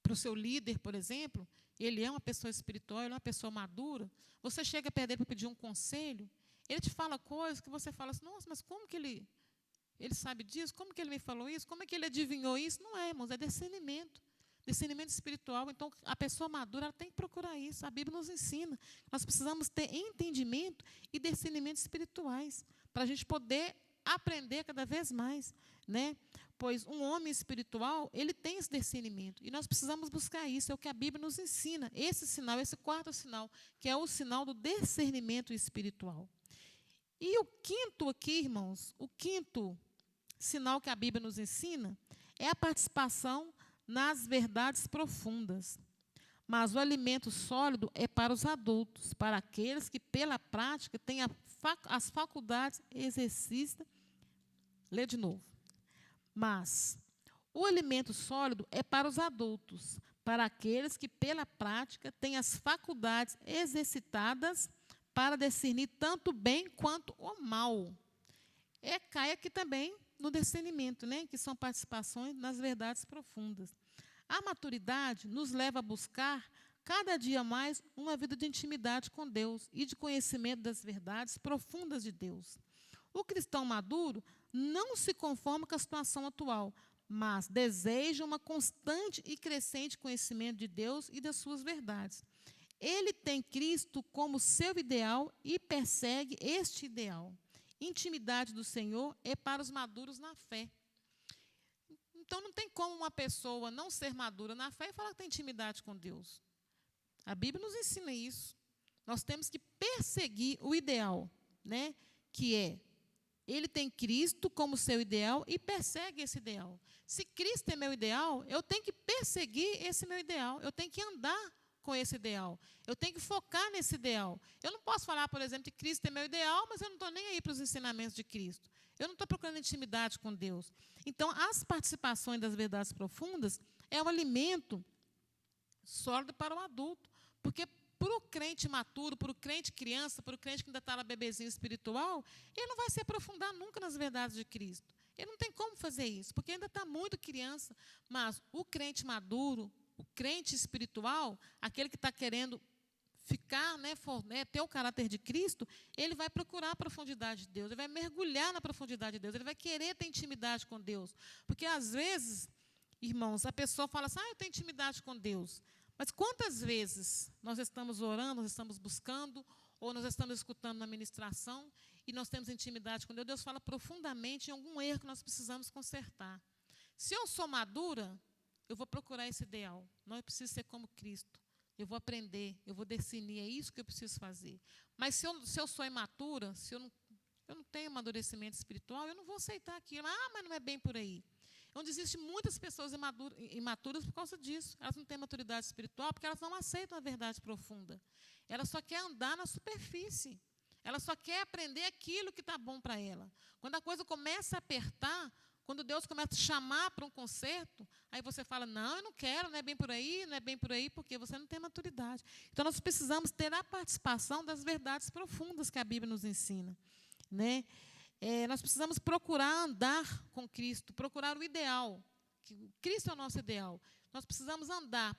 para o seu líder, por exemplo, ele é uma pessoa espiritual, ele é uma pessoa madura, você chega perto dele para pedir um conselho, ele te fala coisas que você fala assim, nossa, mas como que ele sabe disso? Como que ele me falou isso? Como é que ele adivinhou isso? Não é, irmãos, é discernimento. Discernimento espiritual. Então, a pessoa madura ela tem que procurar isso. A Bíblia nos ensina. Nós precisamos ter entendimento e discernimento espirituais para a gente poder aprender cada vez mais. Né? Pois um homem espiritual, ele tem esse discernimento. E nós precisamos buscar isso. É o que a Bíblia nos ensina. Esse sinal, esse quarto sinal, que é o sinal do discernimento espiritual. E o quinto aqui, irmãos, o quinto sinal que a Bíblia nos ensina é a participação nas verdades profundas. Mas o alimento sólido é para os adultos, para aqueles que, pela prática, têm as faculdades exercidas. Lê de novo. Mas o alimento sólido é para os adultos, para aqueles que, pela prática, têm as faculdades exercitadas para discernir tanto o bem quanto o mal. Cai aqui também no discernimento, né, que são participações nas verdades profundas. A maturidade nos leva a buscar cada dia mais uma vida de intimidade com Deus e de conhecimento das verdades profundas de Deus. O cristão maduro não se conforma com a situação atual, mas deseja uma constante e crescente conhecimento de Deus e das suas verdades. Ele tem Cristo como seu ideal e persegue este ideal. Intimidade do Senhor é para os maduros na fé. Então, não tem como uma pessoa não ser madura na fé e falar que tem intimidade com Deus. A Bíblia nos ensina isso. Nós temos que perseguir o ideal, né? Que é, ele tem Cristo como seu ideal e persegue esse ideal. Se Cristo é meu ideal, eu tenho que perseguir esse meu ideal. Eu tenho que andar com esse ideal. Eu tenho que focar nesse ideal. Eu não posso falar, por exemplo, que Cristo é meu ideal, mas eu não estou nem aí para os ensinamentos de Cristo. Eu não estou procurando intimidade com Deus. Então, as participações das verdades profundas é o alimento sólido para o adulto. Porque para o crente maturo, para o crente criança, para o crente que ainda está lá bebezinho espiritual, ele não vai se aprofundar nunca nas verdades de Cristo. Ele não tem como fazer isso, porque ainda está muito criança. Mas o crente maduro, o crente espiritual, aquele que está querendo ficar, ter o caráter de Cristo, ele vai procurar a profundidade de Deus, ele vai mergulhar na profundidade de Deus, ele vai querer ter intimidade com Deus. Porque, às vezes, irmãos, a pessoa fala assim, eu tenho intimidade com Deus. Mas quantas vezes nós estamos orando, nós estamos buscando, ou nós estamos escutando na ministração, e nós temos intimidade com Deus, Deus fala profundamente em algum erro que nós precisamos consertar. Se eu sou madura, eu vou procurar esse ideal. Não, eu preciso ser como Cristo. Eu vou aprender, eu vou discernir, é isso que eu preciso fazer. Mas se eu sou imatura, se eu não tenho amadurecimento espiritual, eu não vou aceitar aquilo. Mas não é bem por aí. Onde existem muitas pessoas imaturas por causa disso. Elas não têm maturidade espiritual porque elas não aceitam a verdade profunda. Elas só querem andar na superfície. Ela só quer aprender aquilo que está bom para ela. Quando a coisa começa a apertar, quando Deus começa a chamar para um conserto, aí você fala, não, eu não quero, não é bem por aí, não é bem por aí, porque você não tem maturidade. Então, nós precisamos ter a participação das verdades profundas que a Bíblia nos ensina. Né? Nós precisamos procurar andar com Cristo, procurar o ideal, que Cristo é o nosso ideal. Nós precisamos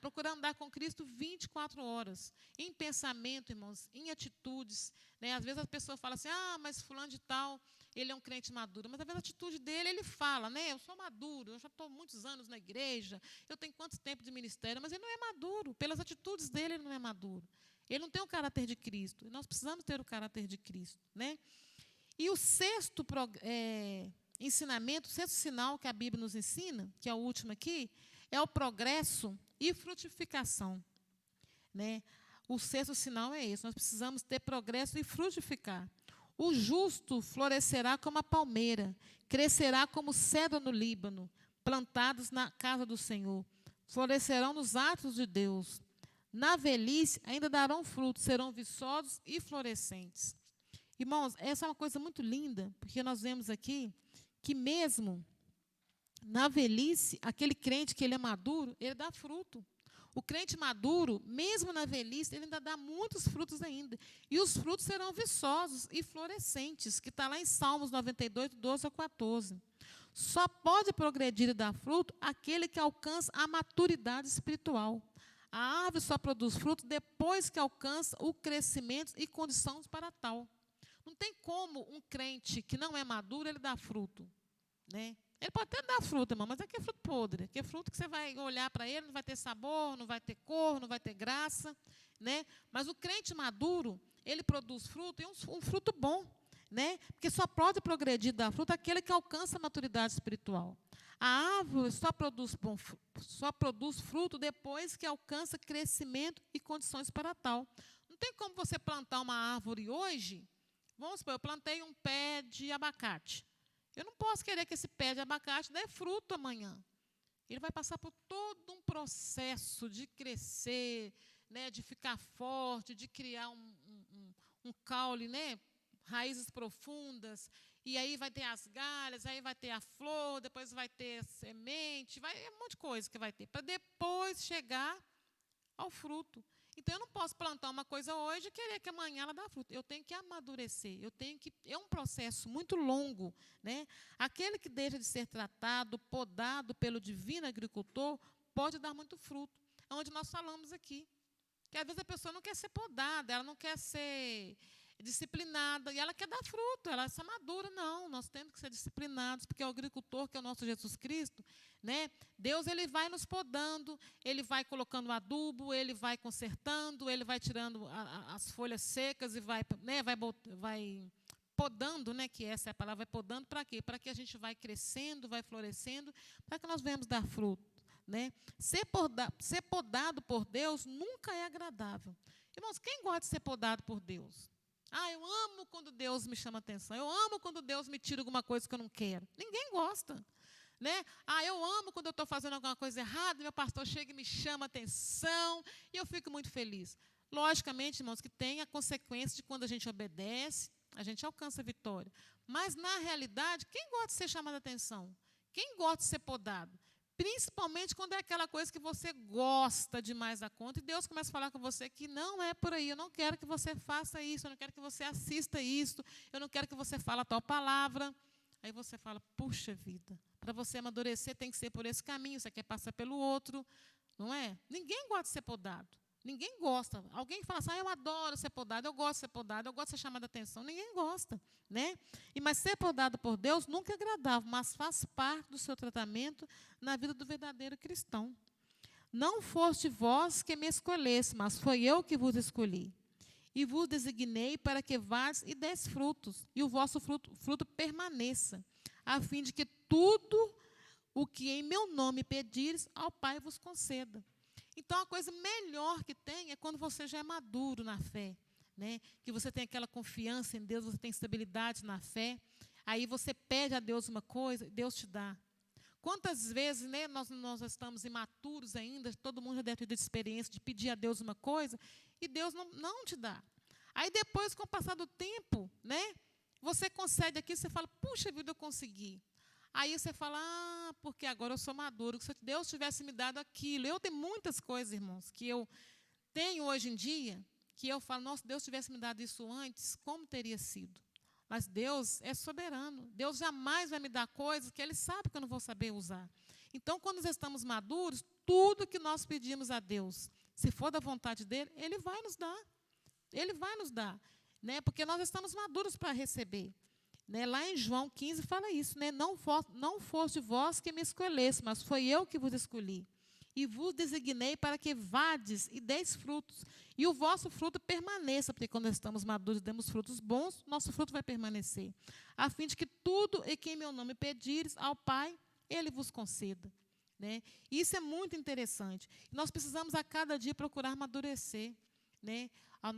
procurar andar com Cristo 24 horas, em pensamento, irmãos, em atitudes. Né? Às vezes a pessoa fala assim, mas fulano de tal, ele é um crente maduro. Mas, às vezes, a atitude dele, ele fala, né? Eu sou maduro, eu já estou muitos anos na igreja, eu tenho quanto tempo de ministério, mas ele não é maduro. Pelas atitudes dele, ele não é maduro. Ele não tem o caráter de Cristo. Nós precisamos ter o caráter de Cristo. Né? E o sexto ensinamento, o sexto sinal que a Bíblia nos ensina, que é o último aqui, é o progresso e frutificação. Né? O sexto sinal é esse, nós precisamos ter progresso e frutificar. O justo florescerá como a palmeira, crescerá como cedro no Líbano, plantados na casa do Senhor, florescerão nos atos de Deus. Na velhice ainda darão frutos, serão viçosos e florescentes. Irmãos, essa é uma coisa muito linda, porque nós vemos aqui que mesmo na velhice, aquele crente que ele é maduro, ele dá fruto. O crente maduro, mesmo na velhice, ele ainda dá muitos frutos ainda. E os frutos serão viçosos e florescentes, que está lá em Salmos 92, 12 a 14. Só pode progredir e dar fruto aquele que alcança a maturidade espiritual. A árvore só produz fruto depois que alcança o crescimento e condições para tal. Não tem como um crente que não é maduro, ele dá fruto. Né? Ele pode até dar fruto, irmão, mas é que é fruto podre. Que é fruto que você vai olhar para ele, não vai ter sabor, não vai ter cor, não vai ter graça. Né? Mas o crente maduro, ele produz fruto, e um fruto bom. Né? Porque só pode progredir e dar fruto aquele que alcança a maturidade espiritual. A árvore só produz fruto depois que alcança crescimento e condições para tal. Não tem como você plantar uma árvore hoje. Vamos supor, eu plantei um pé de abacate. Eu não posso querer que esse pé de abacate dê fruto amanhã. Ele vai passar por todo um processo de crescer, né, de ficar forte, de criar um caule, né, raízes profundas, e aí vai ter as galhas, aí vai ter a flor, depois vai ter a semente, é um monte de coisa que vai ter, para depois chegar ao fruto. Então, eu não posso plantar uma coisa hoje e querer que amanhã ela dê fruto. Eu tenho que amadurecer. É um processo muito longo. Né? Aquele que deixa de ser tratado, podado pelo divino agricultor, pode dar muito fruto. É onde nós falamos aqui. Que às vezes a pessoa não quer ser podada, ela não quer ser disciplinada, e ela quer dar fruto, ela é madura. Não, nós temos que ser disciplinados, porque é o agricultor, que é o nosso Jesus Cristo, né? Deus, ele vai nos podando, ele vai colocando adubo, ele vai consertando, ele vai tirando as folhas secas e vai podando, né, que essa é a palavra, vai podando para quê? Para que a gente vai crescendo, vai florescendo, para que nós venhamos dar fruto. Né? Ser podado por Deus nunca é agradável. Irmãos, quem gosta de ser podado por Deus? Eu amo quando Deus me chama atenção. Eu amo quando Deus me tira alguma coisa que eu não quero. Ninguém gosta. Né? Eu amo quando eu estou fazendo alguma coisa errada, e meu pastor chega e me chama atenção, e eu fico muito feliz. Logicamente, irmãos, que tem a consequência de quando a gente obedece, a gente alcança a vitória. Mas, na realidade, quem gosta de ser chamado atenção? Quem gosta de ser podado? Principalmente quando é aquela coisa que você gosta demais da conta, e Deus começa a falar com você que não é por aí, eu não quero que você faça isso, eu não quero que você assista isso, eu não quero que você fale a tal palavra. Aí você fala, puxa vida, para você amadurecer tem que ser por esse caminho, você quer passar pelo outro, não é? Ninguém gosta de ser podado. Ninguém gosta. Alguém fala assim, eu adoro ser podado, eu gosto de ser podado, eu gosto de ser chamado a atenção. Ninguém gosta. Né? Mas ser podado por Deus nunca é agradável, mas faz parte do seu tratamento na vida do verdadeiro cristão. Não foste vós que me escolheste, mas foi eu que vos escolhi. E vos designei para que vás e des frutos, e o vosso fruto permaneça, a fim de que tudo o que em meu nome pedires, ao Pai vos conceda. Então, a coisa melhor que tem é quando você já é maduro na fé, né? Que você tem aquela confiança em Deus, você tem estabilidade na fé. Aí você pede a Deus uma coisa, Deus te dá. Quantas vezes, né, nós estamos imaturos ainda, todo mundo já deve ter experiência de pedir a Deus uma coisa, e Deus não te dá. Aí depois, com o passar do tempo, né, você concede aqui, você fala, puxa vida, eu consegui. Aí você fala, porque agora eu sou maduro, que se Deus tivesse me dado aquilo. Eu tenho muitas coisas, irmãos, que eu tenho hoje em dia, que eu falo, nossa, Deus tivesse me dado isso antes, como teria sido? Mas Deus é soberano. Deus jamais vai me dar coisas que Ele sabe que eu não vou saber usar. Então, quando nós estamos maduros, tudo que nós pedimos a Deus, se for da vontade dele, ele vai nos dar. Ele vai nos dar, né? Porque nós estamos maduros para receber. Né? Lá em João 15 fala isso, né? Não foste vós que me escolheste, mas foi eu que vos escolhi. E vos designei para que vades e deis frutos. E o vosso fruto permaneça, porque quando estamos maduros e demos frutos bons, nosso fruto vai permanecer. A fim de que tudo e que em meu nome pedires ao Pai, Ele vos conceda. Né? Isso é muito interessante. Nós precisamos a cada dia procurar amadurecer. Né? O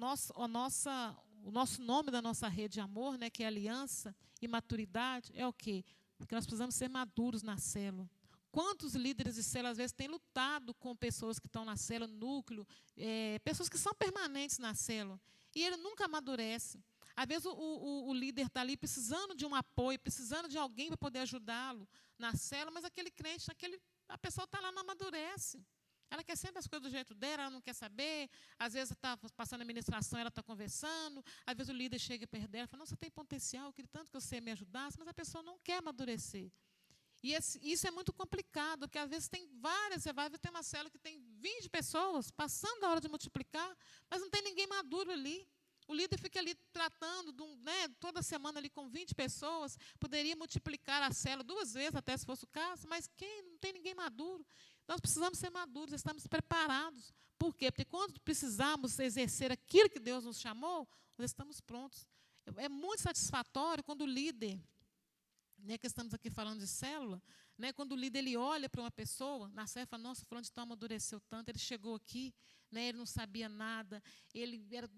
nosso nome da nossa rede de amor, né, que é aliança e maturidade, é o quê? Porque nós precisamos ser maduros na célula. Quantos líderes de célula, às vezes, têm lutado com pessoas que estão na célula, núcleo, pessoas que são permanentes na célula, e ele nunca amadurece. Às vezes, o líder está ali precisando de um apoio, precisando de alguém para poder ajudá-lo na célula, mas aquele crente, a pessoa está lá, não amadurece. Ela quer sempre as coisas do jeito dela, ela não quer saber. Às vezes, está passando a administração, ela está conversando. Às vezes, o líder chega perto dela e fala, não, você tem potencial, eu queria tanto que você me ajudasse, mas a pessoa não quer amadurecer. E isso é muito complicado, porque às vezes você vai ver, tem uma célula que tem 20 pessoas, passando a hora de multiplicar, mas não tem ninguém maduro ali. O líder fica ali tratando, toda semana ali com 20 pessoas, poderia multiplicar a célula 2 vezes, até se fosse o caso, mas não tem ninguém maduro. Nós precisamos ser maduros, estamos preparados. Por quê? Porque quando precisamos exercer aquilo que Deus nos chamou, nós estamos prontos. É muito satisfatório quando o líder, né, que estamos aqui falando de célula, né, quando o líder ele olha para uma pessoa, na célula, fala, nossa, fulano de tal amadureceu tanto, ele chegou aqui, né, ele não sabia nada,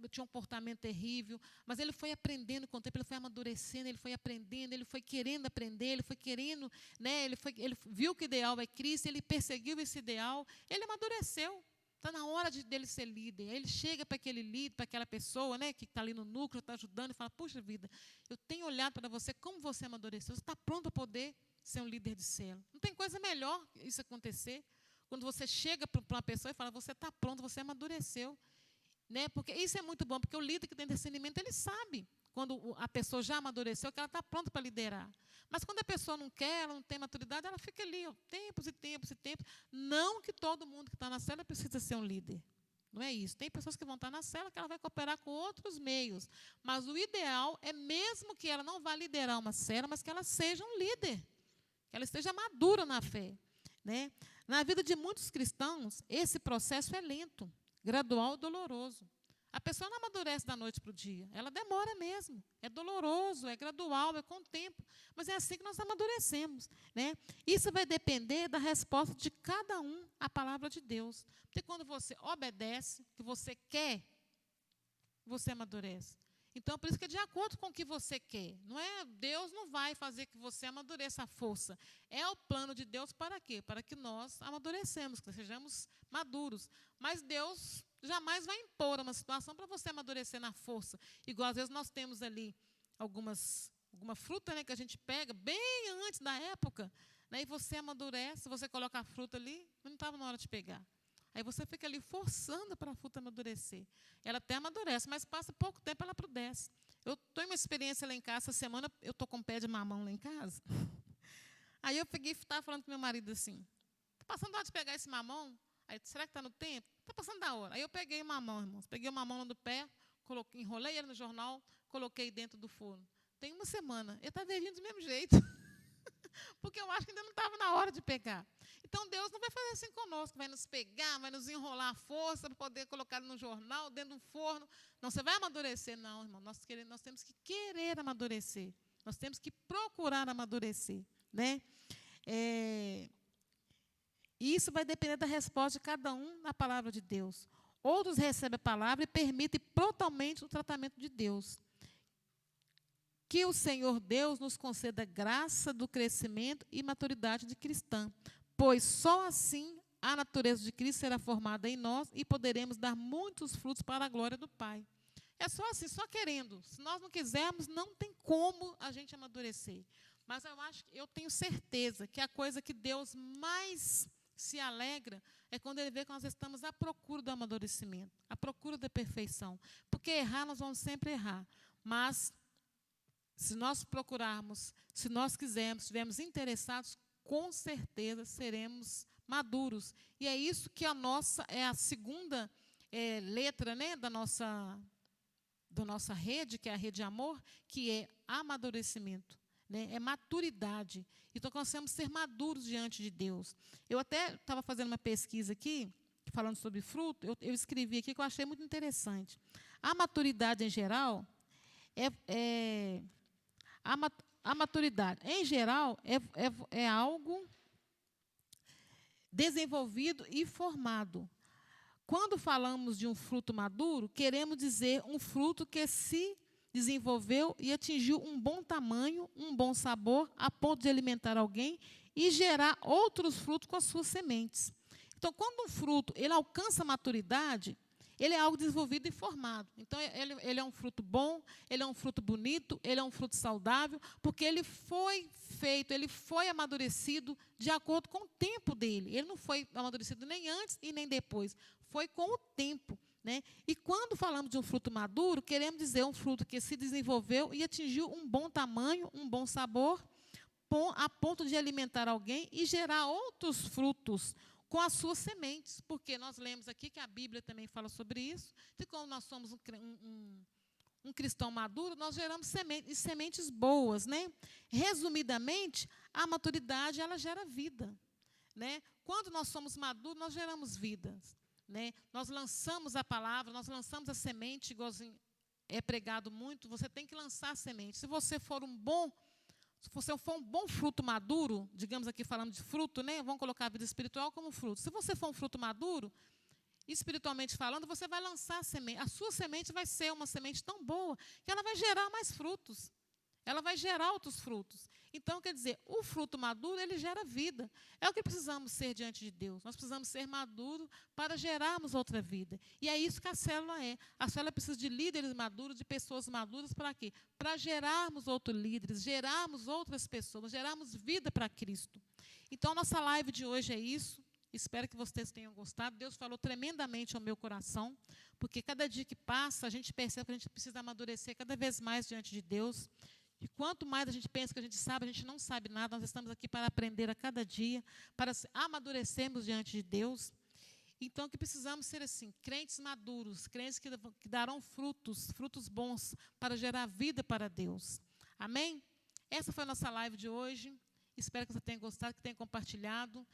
tinha um comportamento terrível, mas ele foi aprendendo com o tempo, ele foi amadurecendo, ele foi aprendendo, ele foi querendo aprender, ele foi querendo, né, ele viu que o ideal é Cristo, ele perseguiu esse ideal, ele amadureceu. Está na hora dele ser líder. Ele chega para aquele líder, para aquela pessoa, né, que está ali no núcleo, está ajudando, e fala, puxa vida, eu tenho olhado para você, como você amadureceu, você está pronto para poder ser um líder de célula. Não tem coisa melhor isso acontecer. Quando você chega para uma pessoa e fala, você está pronto, você amadureceu. Né? Porque isso é muito bom, porque o líder que tem discernimento, ele sabe, quando a pessoa já amadureceu, que ela está pronta para liderar. Mas quando a pessoa não quer, ela não tem maturidade, ela fica ali, tempos e tempos e tempos. Não que todo mundo que está na célula precisa ser um líder. Não é isso. Tem pessoas que vão estar na célula que ela vai cooperar com outros meios. Mas o ideal é mesmo que ela não vá liderar uma célula, mas que ela seja um líder. Que ela esteja madura na fé. Né? Na vida de muitos cristãos, esse processo é lento, gradual e doloroso. A pessoa não amadurece da noite para o dia. Ela demora mesmo. É doloroso, é gradual, é com o tempo. Mas é assim que nós amadurecemos. Né? Isso vai depender da resposta de cada um à palavra de Deus. Porque quando você obedece, que você quer, você amadurece. Então, por isso que é de acordo com o que você quer. Deus não vai fazer que você amadureça à força. É o plano de Deus para quê? Para que nós amadurecemos, que sejamos maduros. Mas Deus jamais vai impor uma situação para você amadurecer na força. Igual, às vezes, nós temos ali alguma fruta, né, que a gente pega bem antes da época, né, e você amadurece, você coloca a fruta ali, mas não estava na hora de pegar. Aí você fica ali forçando para a fruta amadurecer. Ela até amadurece, mas passa pouco tempo, ela apodrece. Eu estou em uma experiência lá em casa, essa semana eu estou com um pé de mamão lá em casa. Aí eu peguei e estava falando com meu marido assim, está passando a hora de pegar esse mamão? Aí, será que está no tempo? Está passando da hora. Aí eu peguei o mamão, irmãos. Peguei o mamão lá do pé, enrolei ele no jornal, coloquei dentro do forno. Tem uma semana. Ele está verdinho do mesmo jeito. Porque eu acho que ainda não estava na hora de pegar. Então, Deus não vai fazer assim conosco, vai nos pegar, vai nos enrolar a força para poder colocar no jornal, dentro do forno. Não, você vai amadurecer. Não, irmão, nós temos que querer amadurecer. Nós temos que procurar amadurecer. Né? E isso vai depender da resposta de cada um na palavra de Deus. Outros recebem a palavra e permitem totalmente o tratamento de Deus. Que o Senhor Deus nos conceda graça do crescimento e maturidade de cristã, pois só assim a natureza de Cristo será formada em nós e poderemos dar muitos frutos para a glória do Pai. É só assim, só querendo. Se nós não quisermos, não tem como a gente amadurecer. Mas eu tenho certeza que a coisa que Deus mais se alegra é quando Ele vê que nós estamos à procura do amadurecimento, à procura da perfeição. Porque errar, nós vamos sempre errar. Mas se nós procurarmos, se nós quisermos, estivermos interessados, com certeza seremos maduros. E é isso que é a segunda letra, né, da nossa rede, que é a rede de amor, que é amadurecimento, né, é maturidade. Então, nós temos que ser maduros diante de Deus. Eu até estava fazendo uma pesquisa aqui, falando sobre fruto, eu escrevi aqui que eu achei muito interessante. A maturidade, em geral, a maturidade, em geral, é algo desenvolvido e formado. Quando falamos de um fruto maduro, queremos dizer um fruto que se desenvolveu e atingiu um bom tamanho, um bom sabor, a ponto de alimentar alguém e gerar outros frutos com as suas sementes. Então, quando um fruto ele alcança a maturidade, ele é algo desenvolvido e formado. Então, ele é um fruto bom, ele é um fruto bonito, ele é um fruto saudável, porque ele foi feito, ele foi amadurecido de acordo com o tempo dele. Ele não foi amadurecido nem antes e nem depois. Foi com o tempo, né? E quando falamos de um fruto maduro, queremos dizer um fruto que se desenvolveu e atingiu um bom tamanho, um bom sabor, a ponto de alimentar alguém e gerar outros frutos com as suas sementes, porque nós lemos aqui que a Bíblia também fala sobre isso, que quando nós somos um cristão maduro, nós geramos sementes, e sementes boas, né? Resumidamente, a maturidade, ela gera vida, né? Quando nós somos maduros, nós geramos vidas, né? Nós lançamos a palavra, nós lançamos a semente, igualzinho é pregado muito, você tem que lançar a semente. Se você for um bom fruto maduro, digamos aqui falando de fruto, né? Vamos colocar a vida espiritual como fruto. Se você for um fruto maduro, espiritualmente falando, você vai lançar a semente. A sua semente vai ser uma semente tão boa que ela vai gerar mais frutos. Ela vai gerar outros frutos. Então, quer dizer, o fruto maduro, ele gera vida. É o que precisamos ser diante de Deus. Nós precisamos ser maduros para gerarmos outra vida. E é isso que a célula é. A célula precisa de líderes maduros, de pessoas maduras, para quê? Para gerarmos outros líderes, gerarmos outras pessoas, gerarmos vida para Cristo. Então, a nossa live de hoje é isso. Espero que vocês tenham gostado. Deus falou tremendamente ao meu coração, porque cada dia que passa, a gente percebe que a gente precisa amadurecer cada vez mais diante de Deus. E quanto mais a gente pensa que a gente sabe, a gente não sabe nada. Nós estamos aqui para aprender a cada dia, para amadurecermos diante de Deus. Então, que precisamos ser assim, crentes maduros, crentes que darão frutos bons para gerar vida para Deus. Amém? Essa foi a nossa live de hoje. Espero que você tenha gostado, que tenha compartilhado.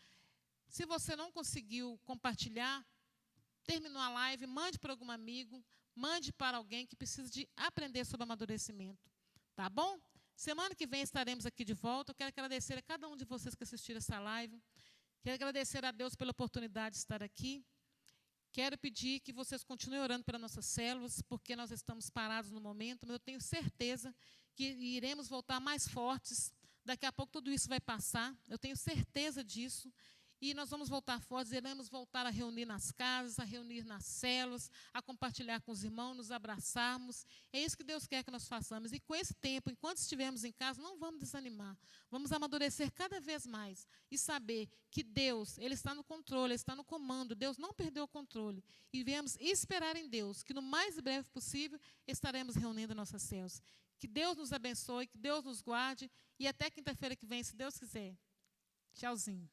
Se você não conseguiu compartilhar, terminou a live, mande para algum amigo, mande para alguém que precisa de aprender sobre amadurecimento. Tá bom? Semana que vem estaremos aqui de volta. Eu quero agradecer a cada um de vocês que assistiram essa live. Quero agradecer a Deus pela oportunidade de estar aqui. Quero pedir que vocês continuem orando pelas nossas células, porque nós estamos parados no momento, mas eu tenho certeza que iremos voltar mais fortes. Daqui a pouco tudo isso vai passar, eu tenho certeza disso. E nós vamos voltar fortes, iremos voltar a reunir nas casas, a reunir nas células, a compartilhar com os irmãos, nos abraçarmos. É isso que Deus quer que nós façamos. E com esse tempo, enquanto estivermos em casa, não vamos desanimar. Vamos amadurecer cada vez mais e saber que Deus, Ele está no controle, Ele está no comando. Deus não perdeu o controle. E viemos esperar em Deus, que no mais breve possível estaremos reunindo nossas células. Que Deus nos abençoe, que Deus nos guarde. E até quinta-feira que vem, se Deus quiser. Tchauzinho.